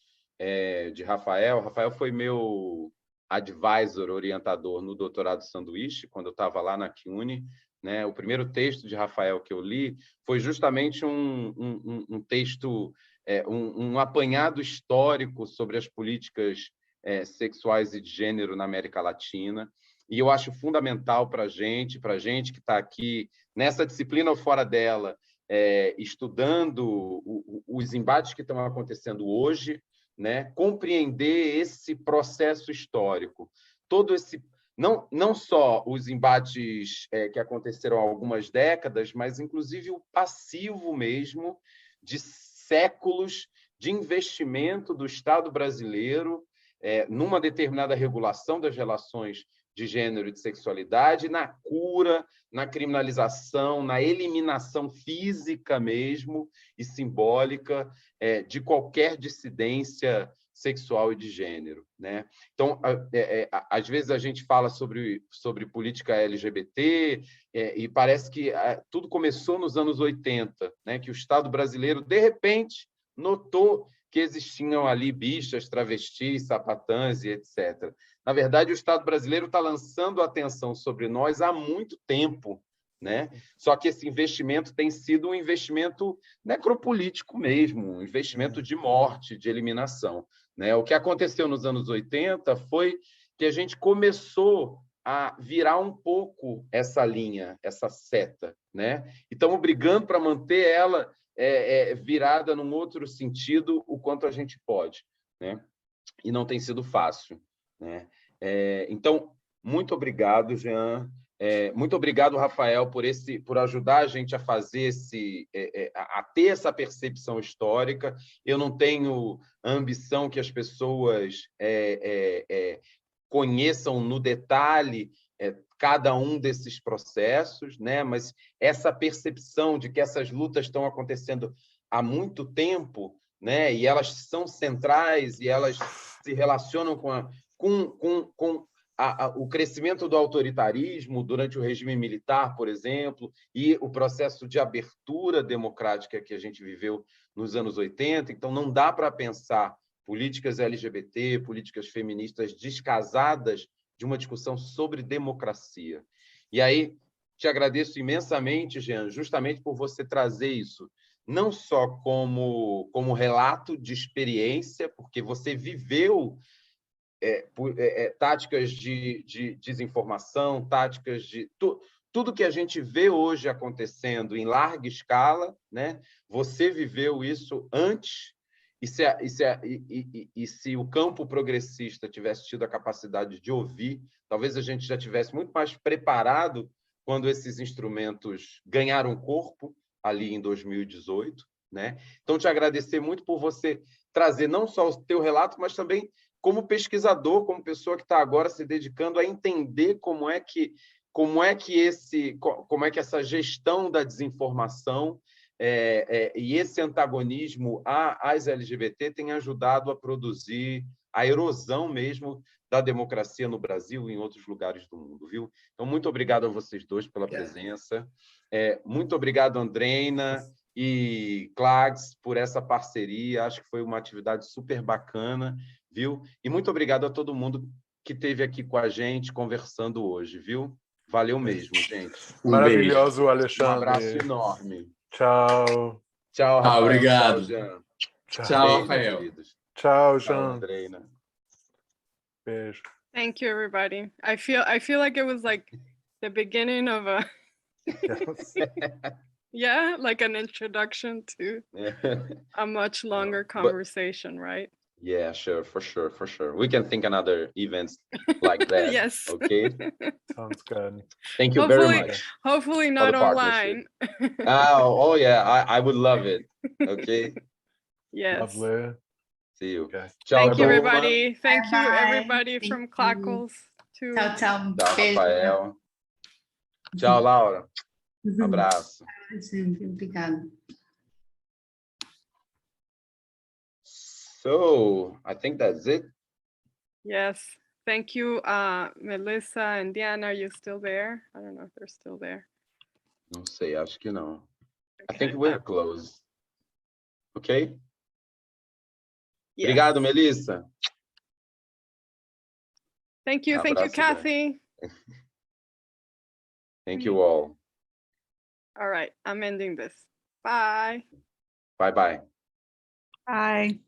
de Rafael foi meu advisor, orientador no doutorado sanduíche, quando eu estava lá na CUNY, né? O primeiro texto de Rafael que eu li foi justamente um texto, um apanhado histórico sobre as políticas sexuais e de gênero na América Latina, e eu acho fundamental para a gente que está aqui nessa disciplina ou fora dela, estudando os embates que estão acontecendo hoje, né? Compreender esse processo histórico, todo esse não só os embates que aconteceram há algumas décadas, mas inclusive o passivo mesmo de séculos de investimento do Estado brasileiro numa determinada regulação das relações de gênero e de sexualidade, na cura, na criminalização, na eliminação física mesmo e simbólica de qualquer dissidência sexual e de gênero, né? Então, às vezes a gente fala sobre política LGBT e parece que tudo começou nos anos 80, né? Que o Estado brasileiro, de repente, notou que existiam ali bichas, travestis, sapatãs e etc. Na verdade, o Estado brasileiro está lançando atenção sobre nós há muito tempo, né? Só que esse investimento tem sido um investimento necropolítico mesmo, um investimento de morte, de eliminação, né? O que aconteceu nos anos 80 foi que a gente começou a virar um pouco essa linha, essa seta, né? E estamos brigando para manter ela virada num outro sentido o quanto a gente pode, né? E não tem sido fácil, né? Então, muito obrigado, Jean. Muito obrigado, Rafael, por ajudar a gente a fazer a ter essa percepção histórica. Eu não tenho a ambição que as pessoas conheçam no detalhe cada um desses processos, né? Mas essa percepção de que essas lutas estão acontecendo há muito tempo, né? E elas são centrais e elas se relacionam com o crescimento do autoritarismo durante o regime militar, por exemplo, e o processo de abertura democrática que a gente viveu nos anos 80. Então, não dá para pensar políticas LGBT, políticas feministas descasadas de uma discussão sobre democracia. E aí, te agradeço imensamente, Jean, justamente por você trazer isso, não só como relato de experiência, porque você viveu táticas de desinformação, táticas de... Tudo que a gente vê hoje acontecendo em larga escala, né? Você viveu isso antes, e se o campo progressista tivesse tido a capacidade de ouvir, talvez a gente já tivesse muito mais preparado quando esses instrumentos ganharam corpo ali em 2018, né? Então, te agradecer muito por você trazer não só o teu relato, mas também como pesquisador, como pessoa que está agora se dedicando a entender como é que essa gestão da desinformação e esse antagonismo às LGBT tem ajudado a produzir a erosão mesmo da democracia no Brasil e em outros lugares do mundo, viu? Então, muito obrigado a vocês dois pela presença. Muito obrigado, Andreina e Clags, por essa parceria. Acho que foi uma atividade super bacana, viu? E muito obrigado a todo mundo que esteve aqui com a gente conversando hoje, viu? Valeu mesmo, gente.
Maravilhoso, Alexandre.
Um abraço enorme.
Tchau.
Tchau, Rafael.
Obrigado.
Tchau, Jean.
Tchau, Rafael.
Tchau,
Tchau,
Jean.
Andreina.
Beijo.
Thank you, everybody. I feel like it was like the beginning of a yeah, like an introduction to a much longer conversation, right?
Yeah, sure, for sure. We can think another events like that.
Yes.
Okay.
Sounds good.
Thank you very much.
Hopefully not online.
Oh yeah, I would love it. Okay.
Yes.
Lovely.
See you.
Okay.
Thank you, everybody. Thank you, everybody from Clackles.
Tchau, tchau.
Tchau,
Beijo.
Rafael. Tchau, Laura. Abraço.
Sempre, obrigada.
So, I think that's it.
Yes. Thank you, Melissa and Diana. Are you still there? I don't know if they're still there.
Não sei, acho que não. I think we're close. Okay?
Yes.
Obrigado, Melissa.
Thank you, Kathy.
Thank you all.
All right, I'm ending this. Bye.
Bye-bye.
Bye.